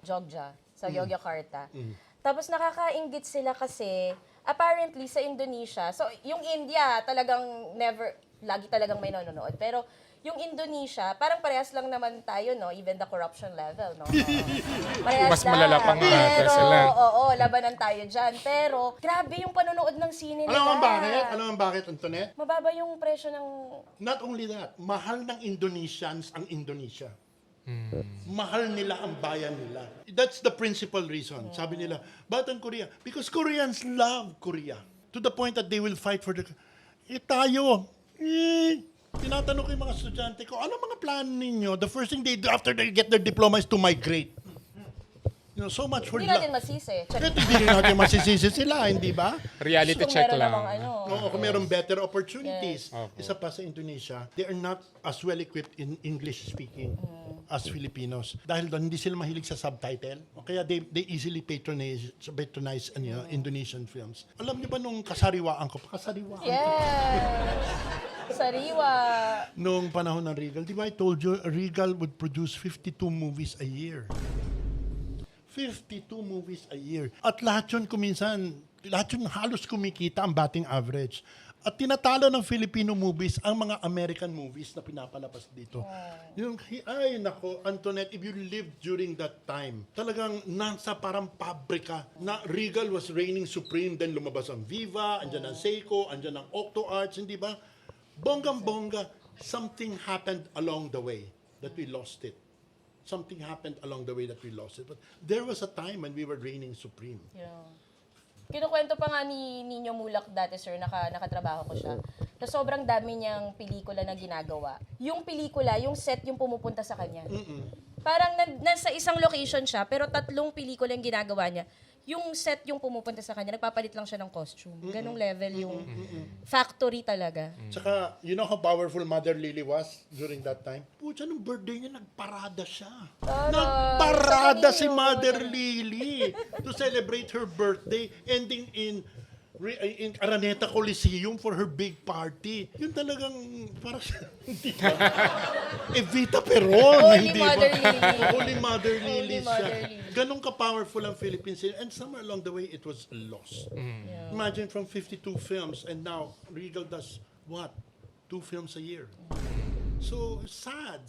Jogja, sa Yogyakarta. Tapos nakakainggit sila kasi apparently sa Indonesia, so yung India talagang lagi talagang may nanonood. Pero yung Indonesia, parang parehas lang naman tayo, no? Even the corruption level, no? Parehas Mas malala pa nga ata Pero, sila. oo, labanan tayo dyan. Pero, grabe yung panonood ng sine nila. Alam mo bakit, Antoinette? Mababa yung presyo ng... Not only that, mahal ng Indonesians ang Indonesia. Mahal nila ang bayan nila. That's the principal reason. Sabi nila, bakit ang Korea? Because Koreans love Korea. To the point that they will fight for the... tayo, tinatanong ko yung mga estudyante ko, ano mga plano ninyo? The first thing they do after they get their diploma is to migrate. So much for Hindi natin masisi. Kahit hindi rin natin masisisi sila, hindi ba? Reality Kung check meron lang. namang Oo, kung meron better opportunities. Yes. Isa pa sa Indonesia, they are not as well equipped in English speaking as Filipinos. Dahil doon, hindi sila mahilig sa subtitle. Kaya they easily patronize Indonesian films. Alam niyo ba nung kasariwaan ko? Kasariwaan ko. Yes! Sariwa. Nung panahon ng Regal, di ba I told you, Regal would produce 52 movies a year. 52 movies a year. At lahat yun halos kumikita ang batting average. At tinatalo ng Filipino movies ang mga American movies na pinapalabas dito. Ay nako, Antoinette, if you lived during that time, talagang nasa parang pabrika na Regal was reigning supreme, then lumabas ang Viva, andyan ang Seiko, andyan ang Octo Arts, hindi ba? Bonggang-bongga, something happened along the way that we lost it. Something happened along the way that we lost it. But there was a time when we were reigning supreme. Yeah. Kinukwento pa nga ni Nino Mulak dati, sir, nakatrabaho ko siya, na sobrang dami niyang pelikula na ginagawa. Yung pelikula, yung set yung pumupunta sa kanya. Parang nasa isang location siya, pero 3 pelikula yung ginagawa niya. Yung set yung pumupunta sa kanya, nagpapalit lang siya ng costume. Ganong level yung factory talaga. Tsaka, you know how powerful Mother Lily was during that time? Pucha, nung birthday niya, nagparada siya. Nagparada si Mother Lily to celebrate her birthday, ending in Araneta Coliseum for her big party. Yun talagang, parang, hindi ba? Evita Peron, Holy hindi ba? Mother Lily. Holy Mother Lily Holy siya. Mother Lily. Ganun ka-powerful ang Philippines. And somewhere along the way, it was lost. Yeah. Imagine from 52 films, and now Regal does what? 2 films a year. So, sad.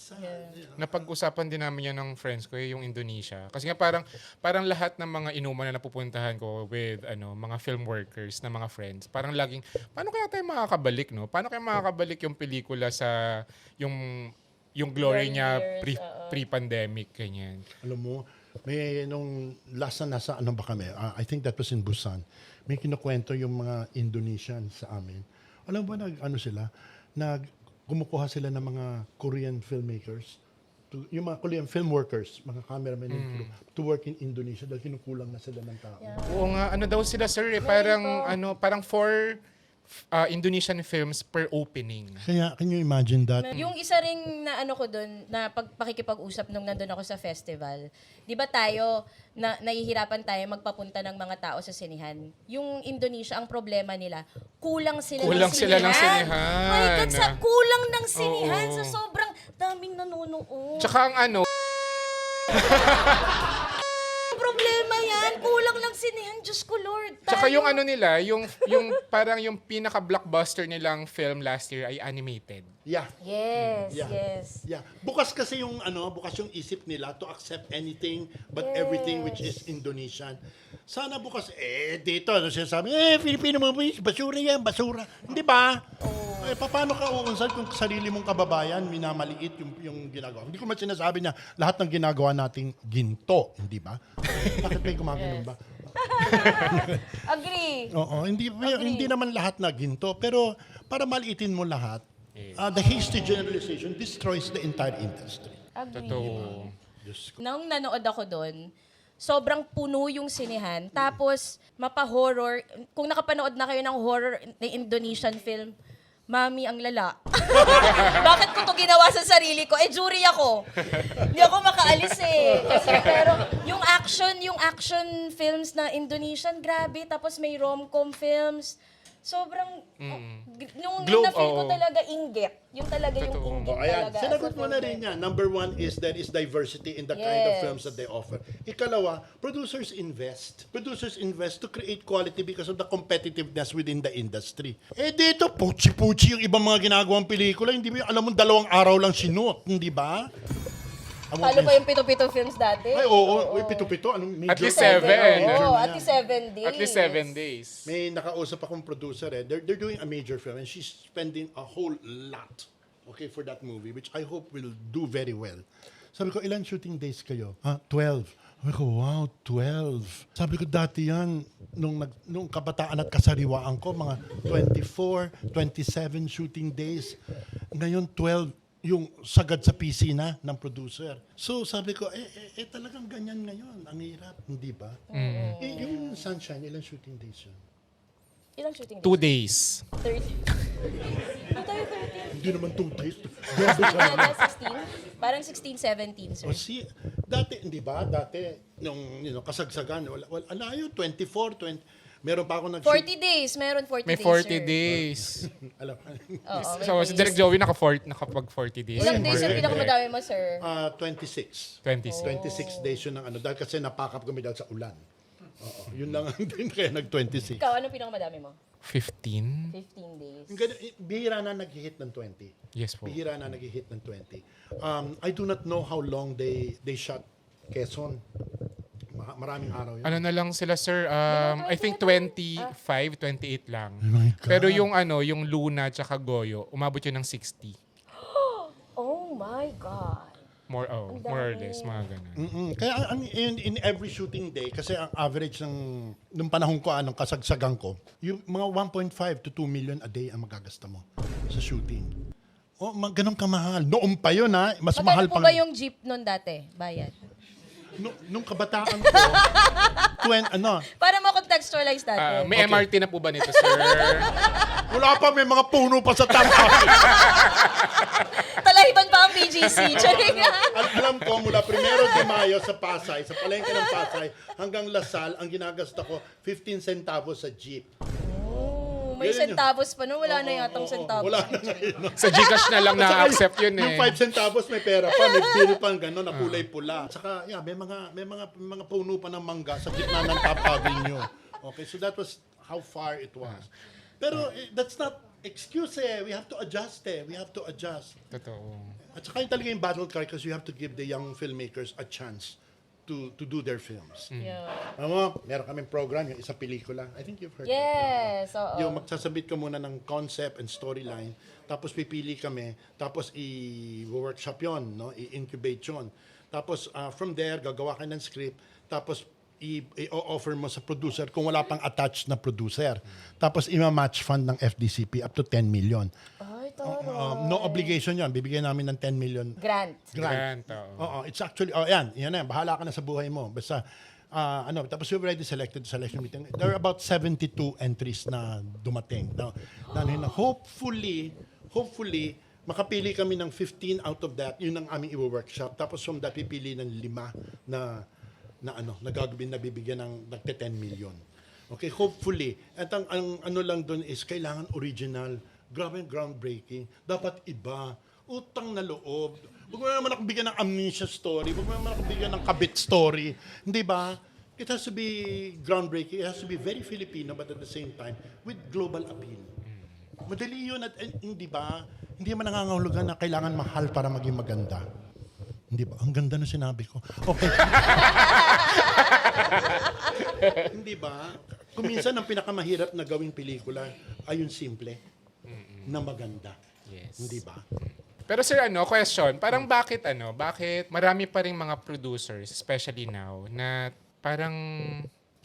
You know. Napag-usapan din namin yan ng friends ko, yung Indonesia. Kasi nga parang lahat ng mga inuman na napupuntahan ko with mga film workers na mga friends, parang laging, paano kaya tayo makakabalik, no? Paano kaya makakabalik yung pelikula sa yung glory niya pre-pandemic, ganyan. Alam mo, may nung last na nasa ano ba kami, I think that was in Busan, may kinukwento yung mga Indonesian sa amin. Alam mo ba, kumukuha sila ng mga Korean filmmakers, yung mga Korean film workers, mga cameramen and crew, to work in Indonesia dahil kinukulang na sila ng tao. Oo nga, daw sila sir, parang 4 Indonesian films per opening. Kaya, can you imagine that? Yung isa ring na ko doon, na pakikipag-usap nung nandun ako sa festival, di ba tayo, nahihirapan tayo magpapunta ng mga tao sa sinihan. Yung Indonesia, ang problema nila, kulang sila ng sinihan. My God, kulang ng sinihan. Oo. So sobrang daming nanonood. Tsaka ang Problema yan, kulang ng sinihan. Diyos ko Lord. Tsaka yung nila, yung parang yung pinaka-blockbuster nilang film last year ay animated. Yeah. Yes, Yeah. yes. Yeah. Bukas kasi yung bukas yung isip nila to accept anything but everything which is Indonesian. Sana bukas dito sinasabi, Filipino mo basura yan, basura. Hindi ba? Paano ka uunsad kung sarili mong kababayan minamaliit yung ginagawa? Hindi ko man sinasabi na lahat ng ginagawa nating ginto, hindi ba? Bakit may gumagano'n ba? Agree. Oo, hindi naman lahat na ginto, pero para maliitin mo lahat, the hasty generalization destroys the entire industry. Agree. Totoo. Nung nanood ako doon, sobrang puno yung sinehan. Tapos, mapa-horror. Kung nakapanood na kayo ng horror na Indonesian film, Mami, ang lala. Bakit ko to ginawa sa sarili ko? Jury ako. Hindi ako makaalis pero yung action films na Indonesian, grabe. Tapos may rom-com films. Sobrang, yung na-feel ko talaga inggit. Yung talaga yung Totoo. inggit Ayan, talaga. sinagot mo na rin yan. Number one is there is diversity in the kind of Yes. films that they offer. Ikalawa, producers invest. Producers invest to create quality because of the competitiveness within the industry. Dito, puchi-puchi yung ibang mga ginagawang pelikula. Hindi mo alam mo, 2 araw lang sinut. Hindi ba? Talo pa yung Pito-Pito films dati. Ay, oo. Uy, pito-pito. Anong major? At least 7. Oo, at least 7 days. At least 7 days. May nakausap akong producer They're doing a major film and she's spending a whole lot, okay, for that movie, which I hope will do very well. Sabi ko, ilan shooting days kayo? 12. Sabi ko, wow, 12. Sabi ko, dati yan, nung kabataan at kasariwaan ko, mga 24, 27 shooting days. Ngayon, 12 yung sagad sa PC na ng producer. So sabi ko, talagang ganyan ngayon. Ang hirap, hindi ba? Yung Sunshine, ilang shooting days yun? Ilang shooting 2 days. 30. Ano tayo 30? Hindi naman 2 days. Ano, 16? Parang 16, 17, sir. O dati, hindi ba? Dati, nung kasagsagan, wala yun, 24, 20. Meron pa ako 40 days. Meron 40 May days, 40 sir. days. Alam. Oo, So, may si days. Direk Joey nakapag 40 days. Ilang days yung pinakamadami mo, sir? 26. 26. 26 days yun ng dahil kasi napakap kami dahil sa ulan. Oo, yun lang ang din kaya nag-26. Ikaw, ano pinakamadami mo? 15? 15 days. Bihira na nag-hit ng 20. Yes po. Bihira na nag-hit ng 20. I do not know how long they shot Quezon. Maraming araw yun. Ano na lang sila, sir? I think 25, 28 lang. Oh my God. Pero yung yung Luna tsaka Goyo, umabot yun ng 60. Oh my God. More or less, mga ganun. Kaya in every shooting day, kasi ang average nung panahon ko, anong kasagsagan ko, yung mga 1.5 to 2 million a day ang magagasta mo sa shooting. Ganun kamahal. Noon pa yun, ha? Mas mahal Magkano po pa. ba yung jeep nun dati? Bayad. Nung kabataan ko, Para ma-contextualize natin. May MRT na po ba nito, sir? wala pa, may mga puno pa sa tangkay. Talahiban pa ang BGC. Charing. Alam ko, mula 1 de Mayo sa Pasay, sa palengke ng Pasay, hanggang Lasal, ang ginagasta ko, 15 centavos sa jeep. May Yun yun. centavos pa no? Wala na yatang centavos. Wala na ngayon. Sa Gcash na lang na-accept yun Yung eh. 5 centavos may pera pa, may bill pa gano'n na kulay pula. Saka, may mga puno pa ng mangga sa gitna ng Top Avenue. Okay, so that was how far it was. Pero that's not excuse we have to adjust we have to adjust. Totoo. At saka yung talaga yung battle cry because you have to give the young filmmakers a chance to do their films. Yeah. Alam mo, meron kaming program, yung isang pelikula. I think you've heard that. Yes, oo. Yung magsasabit ka muna ng concept and storyline, tapos pipili kami, tapos i-workshop yon, no? I-incubate yon. Tapos from there, gagawa ka ng script, tapos i-offer mo sa producer kung wala pang attached na producer. Tapos ima-match fund ng FDCP up to 10 million. Ay, toro. No obligation yon. Bibigyan namin ng 10 million Grant. Grant, Oo, it's actually, yan na, bahala ka na sa buhay mo. Basta, tapos we've already selected the selection meeting. There are about 72 entries na dumating. Hopefully, makapili kami ng 15 out of that, yun ang aming i-workshop. Tapos from that, pipili ng 5 na gagawin na bibigyan ng 10 million. Okay, hopefully. At ang ano lang doon is kailangan original, grabe groundbreaking, dapat iba, utang na loob. Huwag mo naman ako bigyan ng amnesia story, huwag mo naman ako bigyan ng kabit story. Hindi ba? It has to be groundbreaking, it has to be very Filipino, but at the same time, with global appeal. Madali yun at hindi ba? Hindi naman nangangahulugan na kailangan mahal para maging maganda. Hindi ba? Ang ganda na sinabi ko. Okay. Hindi ba? Kung minsan ang pinakamahirap na gawing pelikula ay yung simple na maganda. Yes. Hindi ba? Pero sir, question, parang bakit marami pa ring mga producers, especially now, na parang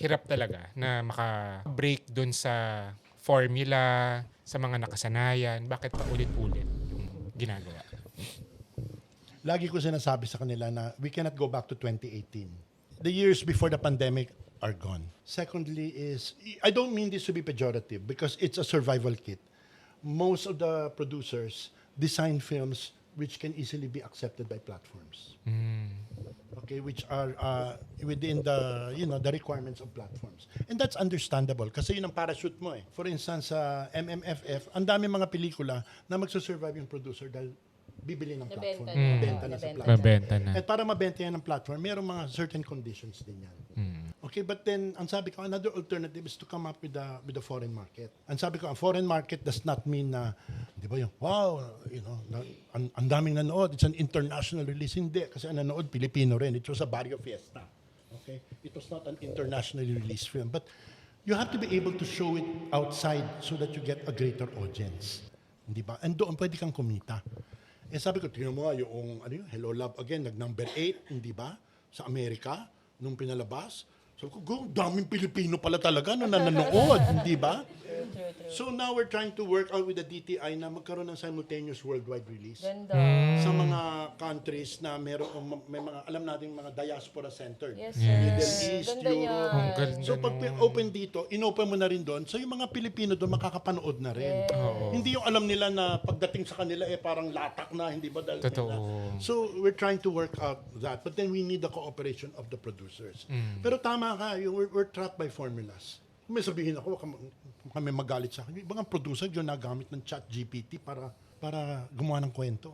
hirap talaga na maka-break dun sa formula, sa mga nakasanayan, bakit pa ulit-ulit yung ginagawa? Lagi ko sinasabi sa kanila na we cannot go back to 2018. The years before the pandemic are gone. Secondly is, I don't mean this to be pejorative because it's a survival kit. Most of the producers design films which can easily be accepted by platforms. Okay, which are within the requirements of platforms. And that's understandable kasi yun ang parachute mo eh. For instance, sa MMFF, ang dami mga pelikula na magsusurvive yung producer dahil bibili ng platform. Mabenta na sa platform. Mabenta na. At para mabenta yan ng platform, mayroong mga certain conditions din yan. Okay, but then, ang sabi ko, another alternative is to come up with the foreign market. Ang sabi ko, ang foreign market does not mean na, di ba yung, wow, ang daming nanood, it's an international release. Hindi, kasi ang nanood, Pilipino rin. It was a Barrio Fiesta. Okay? It was not an internationally released film. But you have to be able to show it outside so that you get a greater audience. Di ba? And doon pwede kang kumita. Eh sabi ko, tingnan mo nga yung Hello Love Again, nag-number 8, hindi ba? Sa Amerika, nung pinalabas. Sabi ko, daming Pilipino pala talaga na nanonood, hindi ba? So now we're trying to work out with the DTI na magkaroon ng simultaneous worldwide release. Ganda. Sa mga countries na may mga, alam natin mga diaspora center. Yes, sir. Middle East, Ganda Europe. yan. Ang ganda So pag nun. open dito, inopen mo na rin doon. So yung mga Pilipino doon makakapanood na rin. Hindi yung alam nila na pagdating sa kanila parang latak na, hindi ba? Dahil Totoo. So we're trying to work out that. But then we need the cooperation of the producers. Pero tama ka, we're trapped by formulas. Kung may sabihin ako, kami magalit sa akin. Yung ibang producer yung nagamit ng ChatGPT para gumawa ng kwento.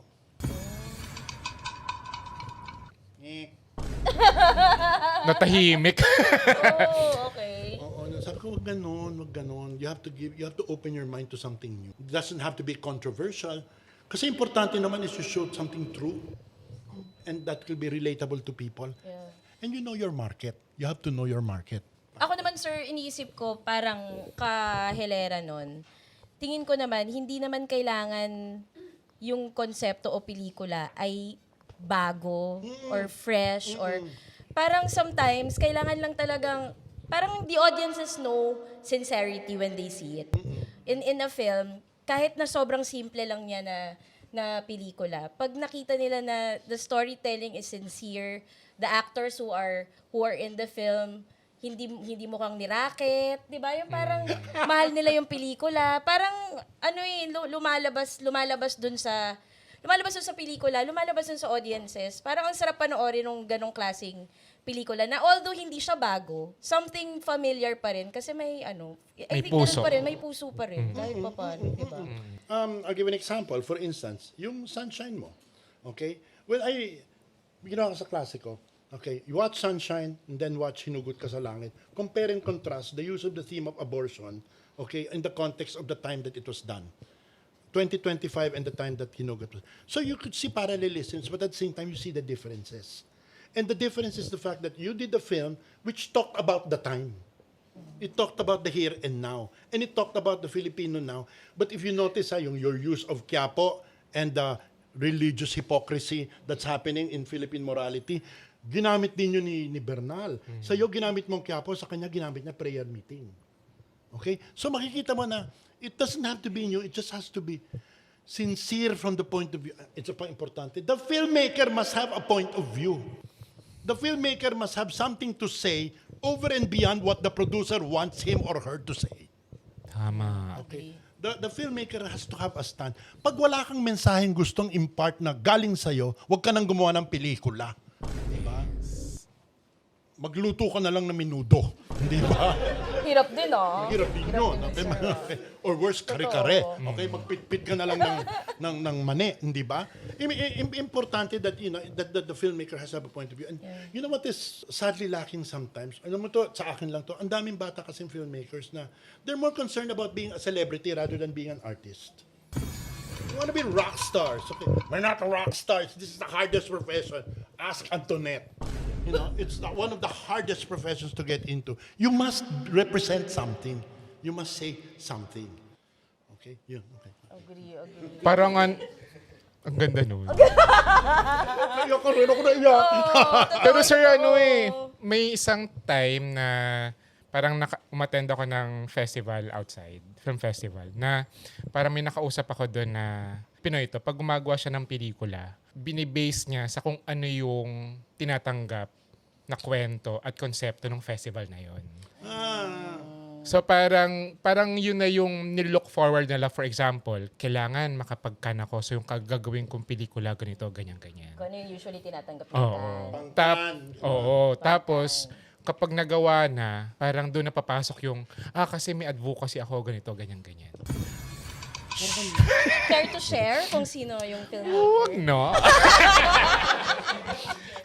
Natahimik. Oh, okay. Oo, sabi ko, wag ganon. You have to open your mind to something new. It doesn't have to be controversial. Kasi importante naman is to show something true and that will be relatable to people. Yeah. And you know your market. You have to know your market. Ako naman, sir, iniisip ko parang kahilera nun. Tingin ko naman, hindi naman kailangan yung konsepto o pelikula ay bago or fresh or parang sometimes kailangan lang talagang parang the audiences know sincerity when they see it. In a film, kahit na sobrang simple lang niya na pelikula, pag nakita nila na the storytelling is sincere, the actors who are in the film hindi mukhang niraket, 'di ba? Yung parang mahal nila yung pelikula, parang lumalabas dun sa pelikula, lumalabas dun sa audiences. Parang ang sarap panoorin ng ganong klaseng pelikula na although hindi siya bago, something familiar pa rin kasi may I think puso. ganun pa rin, may puso pa rin kahit papaano, 'di ba? I'll give an example. For instance, yung Sunshine mo. Okay? Well, ginawa ko sa klasiko. Okay, you watch Sunshine and then watch Hinugot Ka sa Langit. Compare and contrast the use of the theme of abortion, okay, in the context of the time that it was done. 2025 and the time that Hinugot was. So you could see parallelisms, but at the same time, you see the differences. And the difference is the fact that you did a film which talked about the time. It talked about the here and now. And it talked about the Filipino now. But if you notice, your use of Quiapo and the religious hypocrisy that's happening in Philippine morality, ginamit din yun ni Bernal. Sa'yo, ginamit mong Quiapo, sa kanya, ginamit niya prayer meeting. Okay? So makikita mo na, it doesn't have to be new, it just has to be sincere from the point of view. It's a point importante. The filmmaker must have a point of view. The filmmaker must have something to say over and beyond what the producer wants him or her to say. Tama. Okay. The filmmaker has to have a stand. Pag wala kang mensaheng gustong impart na galing sa'yo, huwag ka nang gumawa ng pelikula. Diba? Magluto ka na lang ng minudo. Di ba? Hirap din, oh. Hirap din yun. Okay? Or worse, kare-kare. Okay, magpitpit ka na lang ng mani, hindi ba? Importante that, that the filmmaker has a point of view. And you know what is sadly lacking sometimes? Alam mo to, sa akin lang to, ang daming bata kasing filmmakers na they're more concerned about being a celebrity rather than being an artist. You want to be rock stars. Okay, we're not rock stars. This is the hardest profession. Ask Antoinette. It's one of the hardest professions to get into. You must represent something. You must say something. Okay? Yun. Okay. Agree. Parang ang ganda nun. Iyak ka rin. Ako na iyak. Pero sir, may isang time na parang umattend ako ng festival outside, film festival, na parang may nakausap ako doon na Pinoy ito. Pag gumagawa siya ng pelikula, binibase niya sa kung ano yung tinatanggap na kwento at konsepto ng festival na yon. So parang yun na yung nilook forward nila. For example, kailangan makapag-can ako. So yung gagawin kong pelikula, ganito, ganyan. Kung ano yung usually tinatanggap Oo. nila. Tapos, kapag nagawa na, parang doon napapasok yung, kasi may advocacy ako, ganito, ganyan. Care to share kung sino yung filmmaker? No?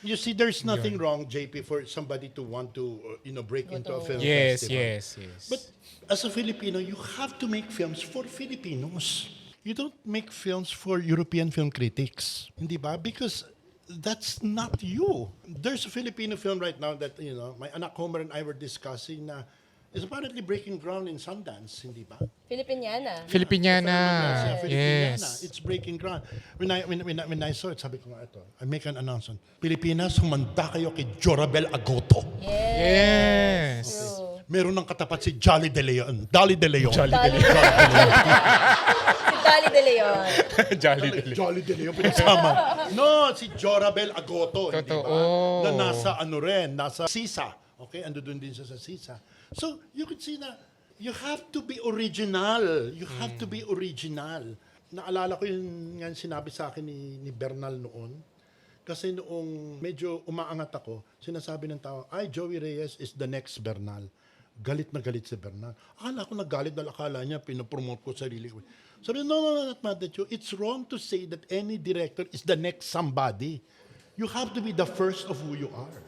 You see, there's nothing wrong, JP, for somebody to want to, break into a film festival. Yes. But as a Filipino, you have to make films for Filipinos. You don't make films for European film critics. Hindi ba? Because that's not you. There's a Filipino film right now that, my anak Homer and I were discussing na is apparently breaking ground in Sundance, hindi ba? Filipiniana. Filipiniana. Filipiniana. Yes. It's breaking ground. When I saw it, sabi ko nga ito, I make an announcement. Pilipinas, humanda kayo kay Jorabel Agoto. Yes. True. Meron ng katapat si Jolly De Leon. Dolly De Leon. Si Dolly De Leon. Jolly De Leon pinasama. No, si Jorabel Agoto. Hindi Totoo. ba? Na nasa Sisa. Okay, ando doon din siya sa Sisa. So, you could see na you have to be original. You have to be original. Naalala ko yung sinabi sa akin ni Bernal noon. Kasi noong medyo umaangat ako, sinasabi ng tao, Joey Reyes is the next Bernal. Galit na galit si Bernal. Akala ko nagalit dahil akala niya pinopromote ko sarili ko. Sabi, no, not mad at you. It's wrong to say that any director is the next somebody. You have to be the first of who you are.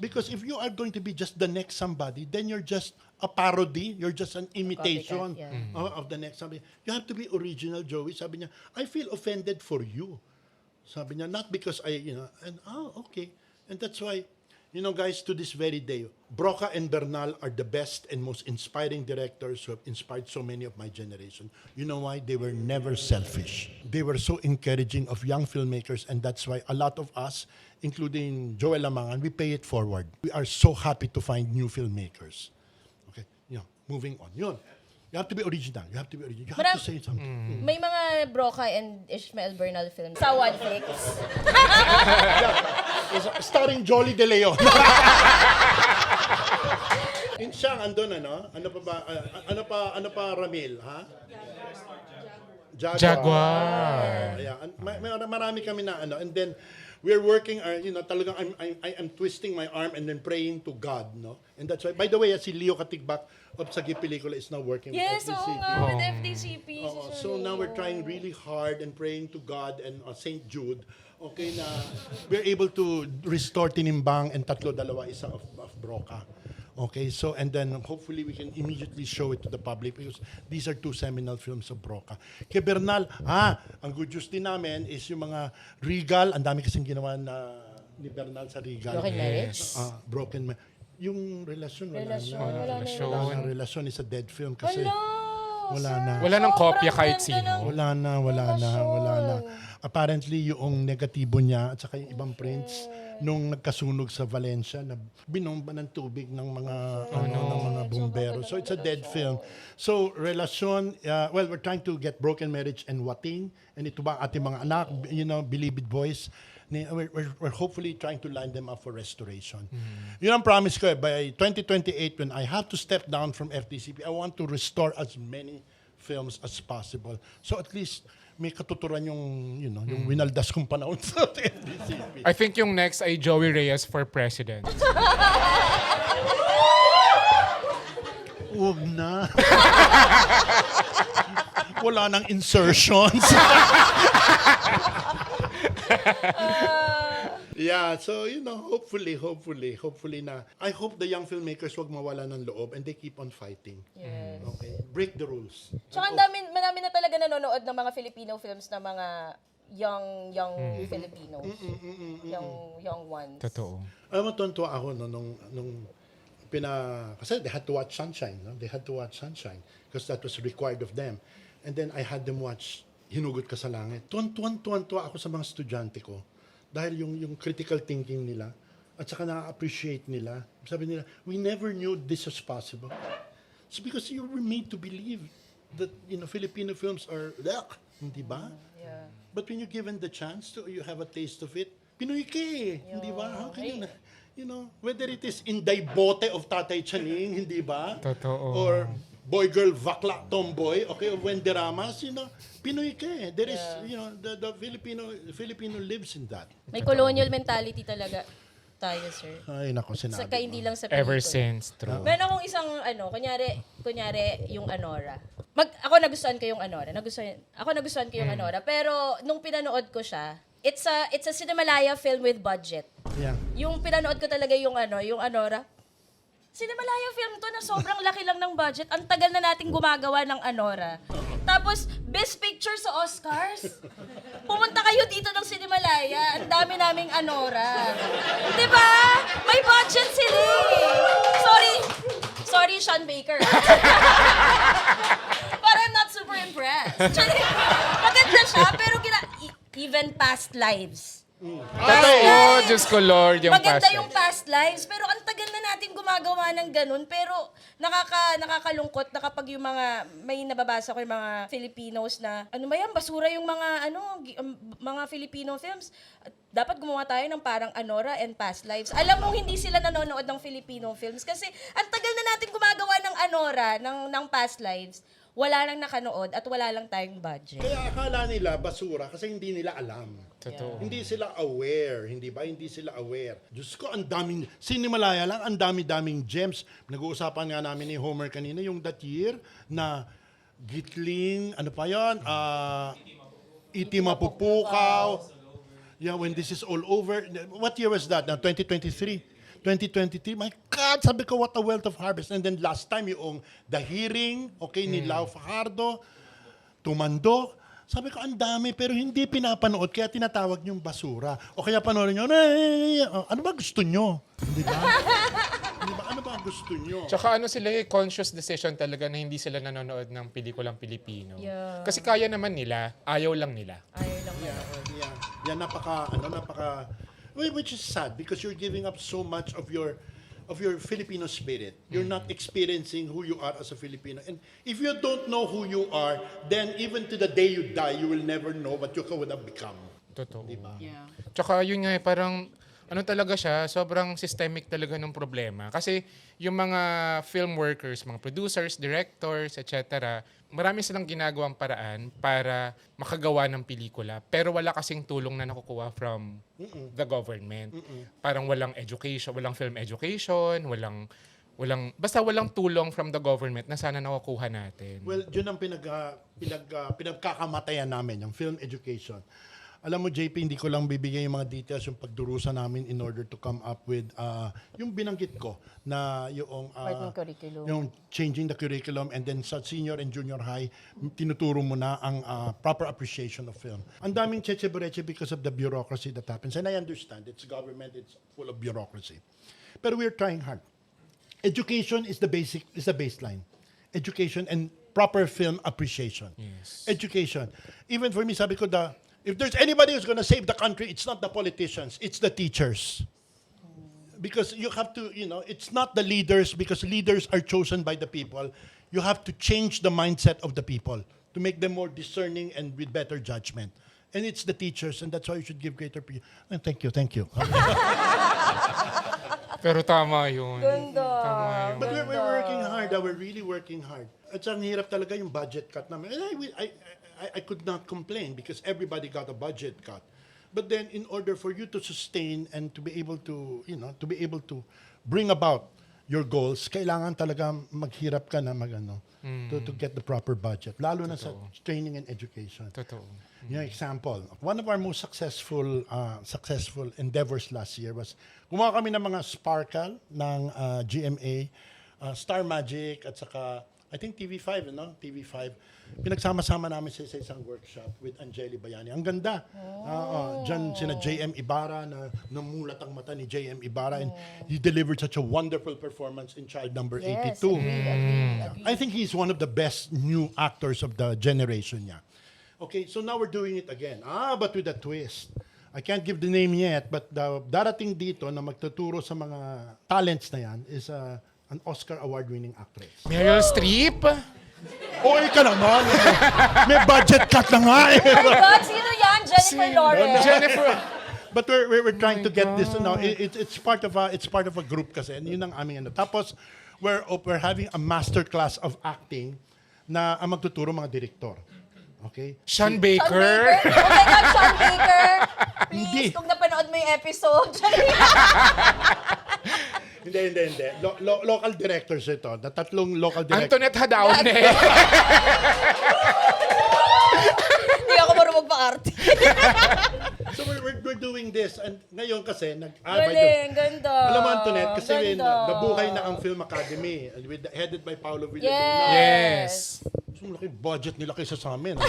Because if you are going to be just the next somebody, then you're just a parody. You're just an imitation of the next somebody. You have to be original, Joey. Sabi niya, I feel offended for you. Sabi niya, not because okay. And that's why, guys, to this very day, Broca and Bernal are the best and most inspiring directors who have inspired so many of my generation. You know why? They were never selfish. They were so encouraging of young filmmakers, and that's why a lot of us, including Joel Lamangan, we pay it forward. We are so happy to find new filmmakers. Okay, moving on. Yun. You have to be original. You have to to say something. May mga Broca and Ishmael Bernal films sa OneFlix. Starring Jolly De Leon. In siyang andun, ano pa ba? Ano pa Ramil, ha? Jaguar. Yeah. Marami kami na and then we're working, talagang I'm twisting my arm and then praying to God, no? And that's why, by the way, si Leo Katigbak of Sagi Pelikula is now working Yes, with oo FDCP. nga, with FDCP. So now we're trying really hard and praying to God and St. Jude, Okay, na we're able to restore Tinimbang and Tatlo Dalawa Isa of Broca. Okay, so and then hopefully we can immediately show it to the public because these are two seminal films of Broca. Kay Bernal, ang good news din namin is yung mga Regal, ang dami kasing ginawa ni Bernal sa Regal. Broken Marriage? Broken Yung relasyon, wala Relasyon, na. wala na relasyon. Wala na relasyon, is a dead film kasi wala na. Wala nang kopya Sobrang kahit ganda sino. ng- Wala na. Apparently, yung negatibo niya at saka yung ibang prints nung nagkasunog sa Valencia na binomba ng tubig ng mga ng mga bumbero. So it's a dead film. So relasyon, well, we're trying to get Broken Marriage and Wating, and ito ba ang ating mga anak, Believed Boys. We're hopefully trying to line them up for restoration. Yun ang promise ko by 2028 when I have to step down from FDCP, I want to restore as many films as possible. So at least may katuturan yung yung winaldas kong panahon sa FDCP. I think yung next ay Joey Reyes for president. Huwag na. Wala nang insertions. Yeah, so hopefully na. I hope the young filmmakers wag mawala ng loob and they keep on fighting. Yes. Okay, break the rules. Tsaka marami na talaga nanonood ng mga Filipino films na mga young Filipino. Young ones. Totoo. Alam mo, tuwa ako nung kasi they had to watch Sunshine, no? They had to watch Sunshine because that was required of them. And then I had them watch Hinugot Ka sa Langit. Tuwan-tuwa ako sa mga estudyante ko dahil yung critical thinking nila at saka na-appreciate nila. Sabi nila, we never knew this was possible. It's because you were made to believe that Filipino films are hindi ba? Yeah. But when you're given the chance to, you have a taste of it, Pinoy ka eh, hindi ba? How can you whether it is Inday Bote of Tatay Chaning, hindi ba? Totoo. Or Boy Girl Vakla Tomboy, okay, or Wenderamas, Pinoy ka eh. There is, the Filipino lives in that. May colonial mentality talaga tayo, sir. Ay, nako, sinabi Saka mo. hindi lang sa Ever pelikula. since, true. Meron akong isang kunyari yung Anora. Ako nagustuhan ko yung Anora. Nagustuhan ko yung Anora. Pero nung pinanood ko siya, it's a Cinemalaya film with budget. Yeah. Yung pinanood ko talaga yung Anora. Cinemalaya film to na sobrang laki lang ng budget. Ang tagal na nating gumagawa ng Anora. Tapos, Best Picture sa Oscars. Pumunta kayo dito ng Cinemalaya. Ang dami naming Anora. Di ba? May budget sila eh. Sorry, Sean Baker. Parang not super impressed. Actually, maganda siya, pero even Past Lives. Totoo, Diyos ko Lord, yung Maganda past yung life. past lives, pero ang tagal na natin gumagawa ng ganun. Pero nakakalungkot na kapag yung may nababasa ko yung mga Filipinos na, basura yung mga Filipino films. Dapat gumawa tayo ng parang Anora and Past Lives. Alam mo, hindi sila nanonood ng Filipino films kasi ang tagal na natin gumagawa ng Anora, ng Past Lives. Wala lang nakanood at wala lang tayong budget. Kaya akala nila basura kasi hindi nila alam. Totoo. Hindi sila aware, hindi ba? Hindi sila aware. Diyos ko, ang daming, Cinemalaya lang, ang dami-daming gems. Nag-uusapan nga namin ni Homer kanina, yung that year na Gitling, ano pa yun? Iti Mapupukaw. Yeah, when this is all over. What year was that? Now, 2023. 2023, my God, sabi ko, what a wealth of harvest. And then last time, yung The Hearing, okay, ni Lau Fajardo, Tumando, sabi ko, ang dami, pero hindi pinapanood, kaya tinatawag niyong basura. O kaya panoorin niyo, ano ba gusto niyo? Hindi ba? Hindi ba? Ano ba gusto niyo? Tsaka sila conscious decision talaga na hindi sila nanonood ng pelikulang Pilipino. Yeah. Kasi kaya naman nila, ayaw lang nila. Ayaw lang yan. Yeah, napaka, which is sad because you're giving up so much of your Filipino spirit. You're not experiencing who you are as a Filipino. And if you don't know who you are, then even to the day you die, you will never know what you would have become. Totoo. Yeah. Tsaka yun nga, parang talaga siya, sobrang systemic talaga ng problema. Kasi yung mga film workers, mga producers, directors, etc., marami silang ginagawang paraan para makagawa ng pelikula. Pero wala kasing tulong na nakukuha from the government. Parang walang education, walang film education, basta walang tulong from the government na sana nakukuha natin. Well, yun ang pinagkakamatayan namin, yung film education. Alam mo, JP, hindi ko lang bibigyan yung mga details yung pagdurusa namin in order to come up with yung binanggit ko na yung Part ng curriculum. yung changing the curriculum, and then sa senior and junior high, tinuturo mo na ang proper appreciation of film. Ang daming cheche-bereche because of the bureaucracy that happens. And I understand, it's government, it's full of bureaucracy. But we're trying hard. Education is the baseline. Education and proper film appreciation. Yes. Education. Even for me, sabi ko, if there's anybody who's gonna save the country, it's not the politicians, it's the teachers. Because you have to, it's not the leaders, because leaders are chosen by the people. You have to change the mindset of the people to make them more discerning and with better judgment. And it's the teachers, and that's why you should give greater thank you. Pero tama yun. Ganda. Tama yun. But we're working hard. We're really working hard. At ang hirap talaga yung budget cut namin. And I could not complain because everybody got a budget cut. But then, in order for you to sustain and to be able to, to bring about your goals, kailangan talaga maghirap ka na to get the proper budget. Lalo na sa training and education. Totoo. Example, one of our most successful endeavors last year was gumawa kami ng mga sparkle ng GMA, Star Magic, at saka I think TV5, TV5. Pinagsama-sama namin sa isang workshop with Angeli Bayani. Ang ganda. Diyan sina JM Ibarra na namulat ang mata ni JM Ibarra, and he delivered such a wonderful performance in Child Number 82. Agree. I think he's one of the best new actors of the generation niya. Okay, so now we're doing it again. But with a twist. I can't give the name yet, but darating dito na magtuturo sa mga talents na yan is an Oscar award-winning actress. Meryl Streep? Oy ka naman! May budget cut na nga eh! Oh my God, sino yan? Jennifer Lawrence. Jennifer. But we're trying to get this. It's part of a group kasi. And yun ang aming ano. Tapos we're having a master class of acting na ang magtuturo mga direktor. Okay? Sean Sean Baker. Baker? Oh my God, Sean Baker! Hindi. Please, kung napanood mo yung episode. Hindi. Local directors ito. Na tatlong local directors. Antoinette Hadaone. Hindi ako marunong magpa-arte. So we're doing this. And ngayon kasi, Galing, ganda. alam mo, Antoinette, kasi Ganda. nabuhay na ang Film Academy headed by Paolo Villanueva. Yes. So, laki budget nila kaysa sa amin.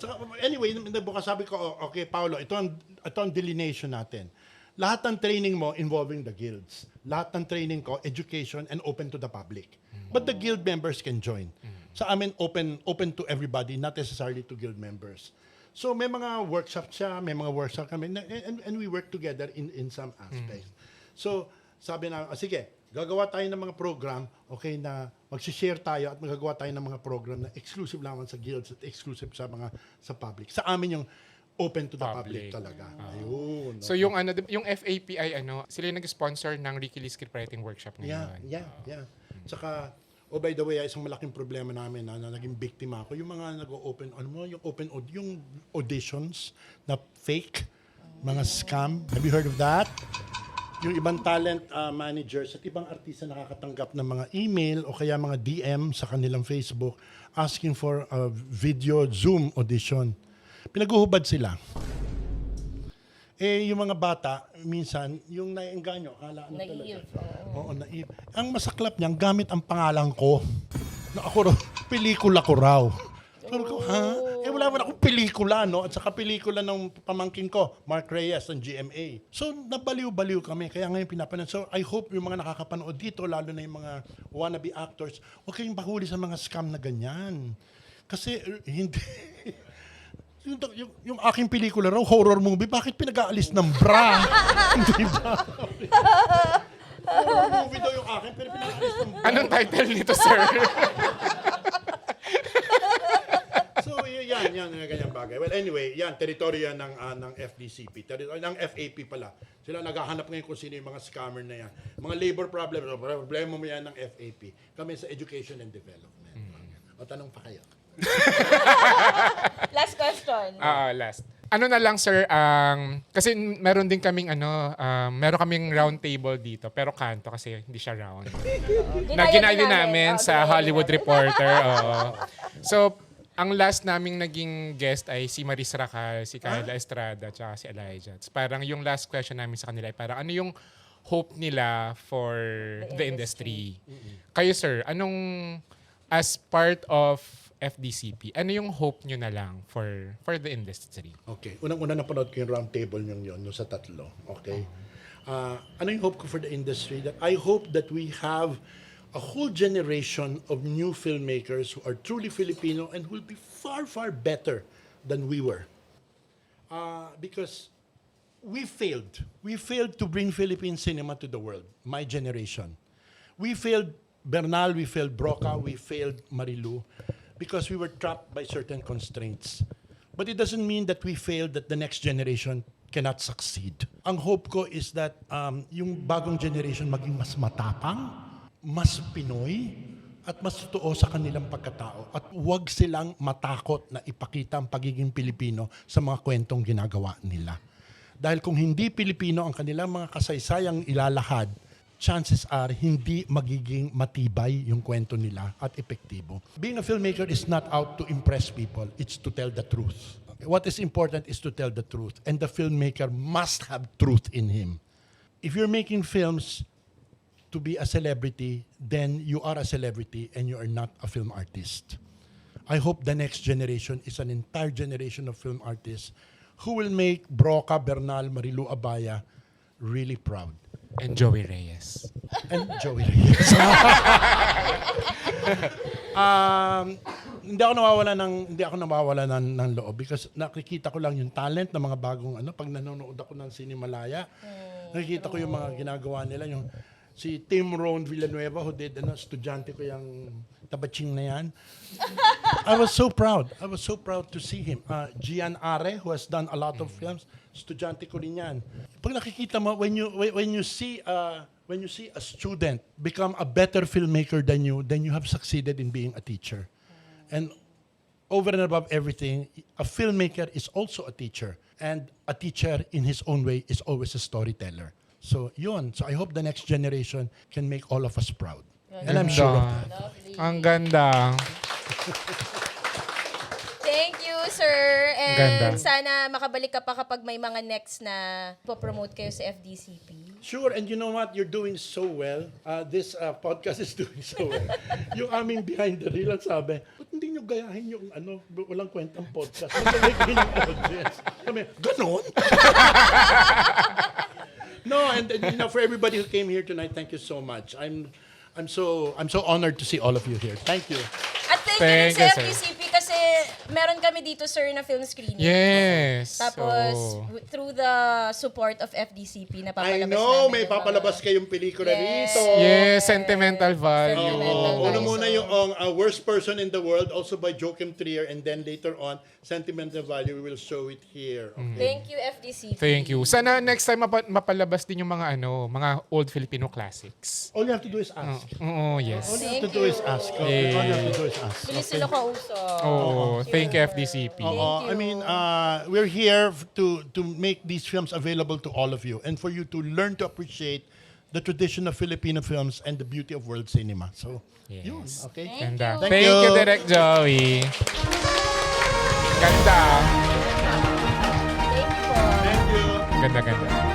Saka, anyway, bukas sabi ko, okay, Paolo, ito ang delineation natin. Lahat ng training mo involving the guilds. Lahat ng training ko, education and open to the public. But the guild members can join. Sa amin, open to everybody, not necessarily to guild members. So may mga workshops siya, may mga workshop kami, and we work together in some aspects. So sabi na, sige, gagawa tayo ng mga program, okay, na magsishare tayo at magagawa tayo ng mga program na exclusive lamang sa guilds at exclusive sa public. Sa amin yung open to the public talaga. Ayun. So yung yung FAPI sila yung nag-sponsor ng Ricky Lee Scriptwriting Workshop ngayon. Yeah. Tsaka, by the way, isang malaking problema namin na naging biktima ako, yung mga nag-open, yung auditions na fake, mga scam. Have you heard of that? Yung ibang talent managers at ibang artista nakakatanggap ng mga email o kaya mga DM sa kanilang Facebook asking for a video Zoom audition. Pinaguhubad sila. Yung mga bata, minsan, yung naiengganyo, akala Naive. talaga. Oo, naive. Ang masaklap niyan, gamit ang pangalan ko. Na ako raw, pelikula ko raw. Sabi ko, ha? Wala akong pelikula, no? At saka pelikula ng pamangkin ko, Mark Reyes, ng GMA. So, nabaliw-baliw kami. Kaya ngayon pinapanood. So, I hope yung mga nakakapanood dito, lalo na yung mga wannabe actors, huwag kayong bahuli sa mga scam na ganyan. Kasi, hindi... Yung aking pelikula raw, horror movie, bakit pinag-aalis ng bra? Hindi ba? Horror movie daw yung akin, pero pinag-aalis ng bra. Anong title nito, sir? So, yan, ganyan bagay. Well, anyway, yan, teritorya ng FDCP. Ng FAP pala. Sila naghahanap ngayon kung sino yung mga scammer na yan. Mga labor problema mo yan ng FAP. Kami sa education and development. O, tanong pa kayo. Last question. Last. Ano na lang, sir, kasi meron din kaming meron kaming round table dito, pero kanto kasi hindi siya round. Ginaya din namin sa Hollywood Reporter. So, ang last naming naging guest ay si Maris Racal, si Carla Estrada, tsaka si Elijah. Parang yung last question namin sa kanila ay parang ano yung hope nila for the industry. Kayo sir, as part of FDCP, ano yung hope nyo na lang for the industry? Okay. Unang-una napanood ko yung round table yung sa tatlo. Okay. Ano yung hope ko for the industry? That I hope that we have a whole generation of new filmmakers who are truly Filipino and will be far, far better than we were. Because we failed. We failed to bring Philippine cinema to the world, my generation. We failed Bernal, we failed Broca, we failed Marilu because we were trapped by certain constraints. But it doesn't mean that we failed, that the next generation cannot succeed. Ang hope ko is that yung bagong generation maging mas matapang, mas Pinoy, at mas totoo sa kanilang pagkatao. At huwag silang matakot na ipakita ang pagiging Pilipino sa mga kwentong ginagawa nila. Dahil kung hindi Pilipino ang kanilang mga kasaysayang ilalahad, chances are hindi magiging matibay yung kwento nila at epektibo. Being a filmmaker is not out to impress people, it's to tell the truth. What is important is to tell the truth, and the filmmaker must have truth in him. If you're making films to be a celebrity, then you are a celebrity and you are not a film artist. I hope the next generation is an entire generation of film artists who will make Broca, Bernal, Marilu Abaya really proud. And Joey Reyes. And Joey Reyes. Hindi ako nawawala ng loob because nakikita ko lang yung talent ng mga bagong pag nanonood ako ng Cinemalaya. Nakikita ko yung mga ginagawa nila, yung si Tim Ron Villanueva who did estudyante ko yung tabaching na yan. I was so proud. I was so proud to see him. Gian Are, who has done a lot of films, estudyante ko rin yan. Pag nakikita mo, when you see a student become a better filmmaker than you have succeeded in being a teacher. And over and above everything, a filmmaker is also a teacher. And a teacher in his own way is always a storyteller. So yun. So I hope the next generation can make all of us proud. And I'm sure of that. Ang ganda. Thank you, sir. And Ganda. sana makabalik ka pa kapag may mga next na po-promote kayo sa FDCP. Sure, and you know what? You're doing so well. This podcast is doing so well. Yung aming behind the reel, ang sabi, ba't hindi nyo gayahin yung walang kwentang podcast? Magaling kayo yung audience. Sabi, ganon? No, and for everybody who came here tonight, thank you so much. I'm so honored to see all of you here. Thank you. At thank you rin Thank sa you, sir. FDCP kasi meron kami dito, sir, na film screening. Yes. Tapos, So, through the support of FDCP, I napapalabas know, namin may yung papalabas mga- kayong pelikula Yes. rito. yes, sentimental value. Sentimental Una value. muna yung Worst Person in the World, also by Joachim Trier, and then later on, Sentimental Value, we will show it here. Okay? Thank you, FDCP. Thank you. Sana next time mapalabas din yung mga mga old Filipino classics. All you have to do is ask. Oo, yes. All you have Thank to do is ask. Okay? All you have to do is ask. Bilis sila kausap. Oh, thank you FDCP. Thank you. I mean, we're here to make these films available to all of you and for you to learn to appreciate the tradition of Filipino films and the beauty of world cinema. So, yun, Yes. okay? Ganda. you. Thank you, Direk Joey. Ganda. Thank you po. Thank you. Ganda.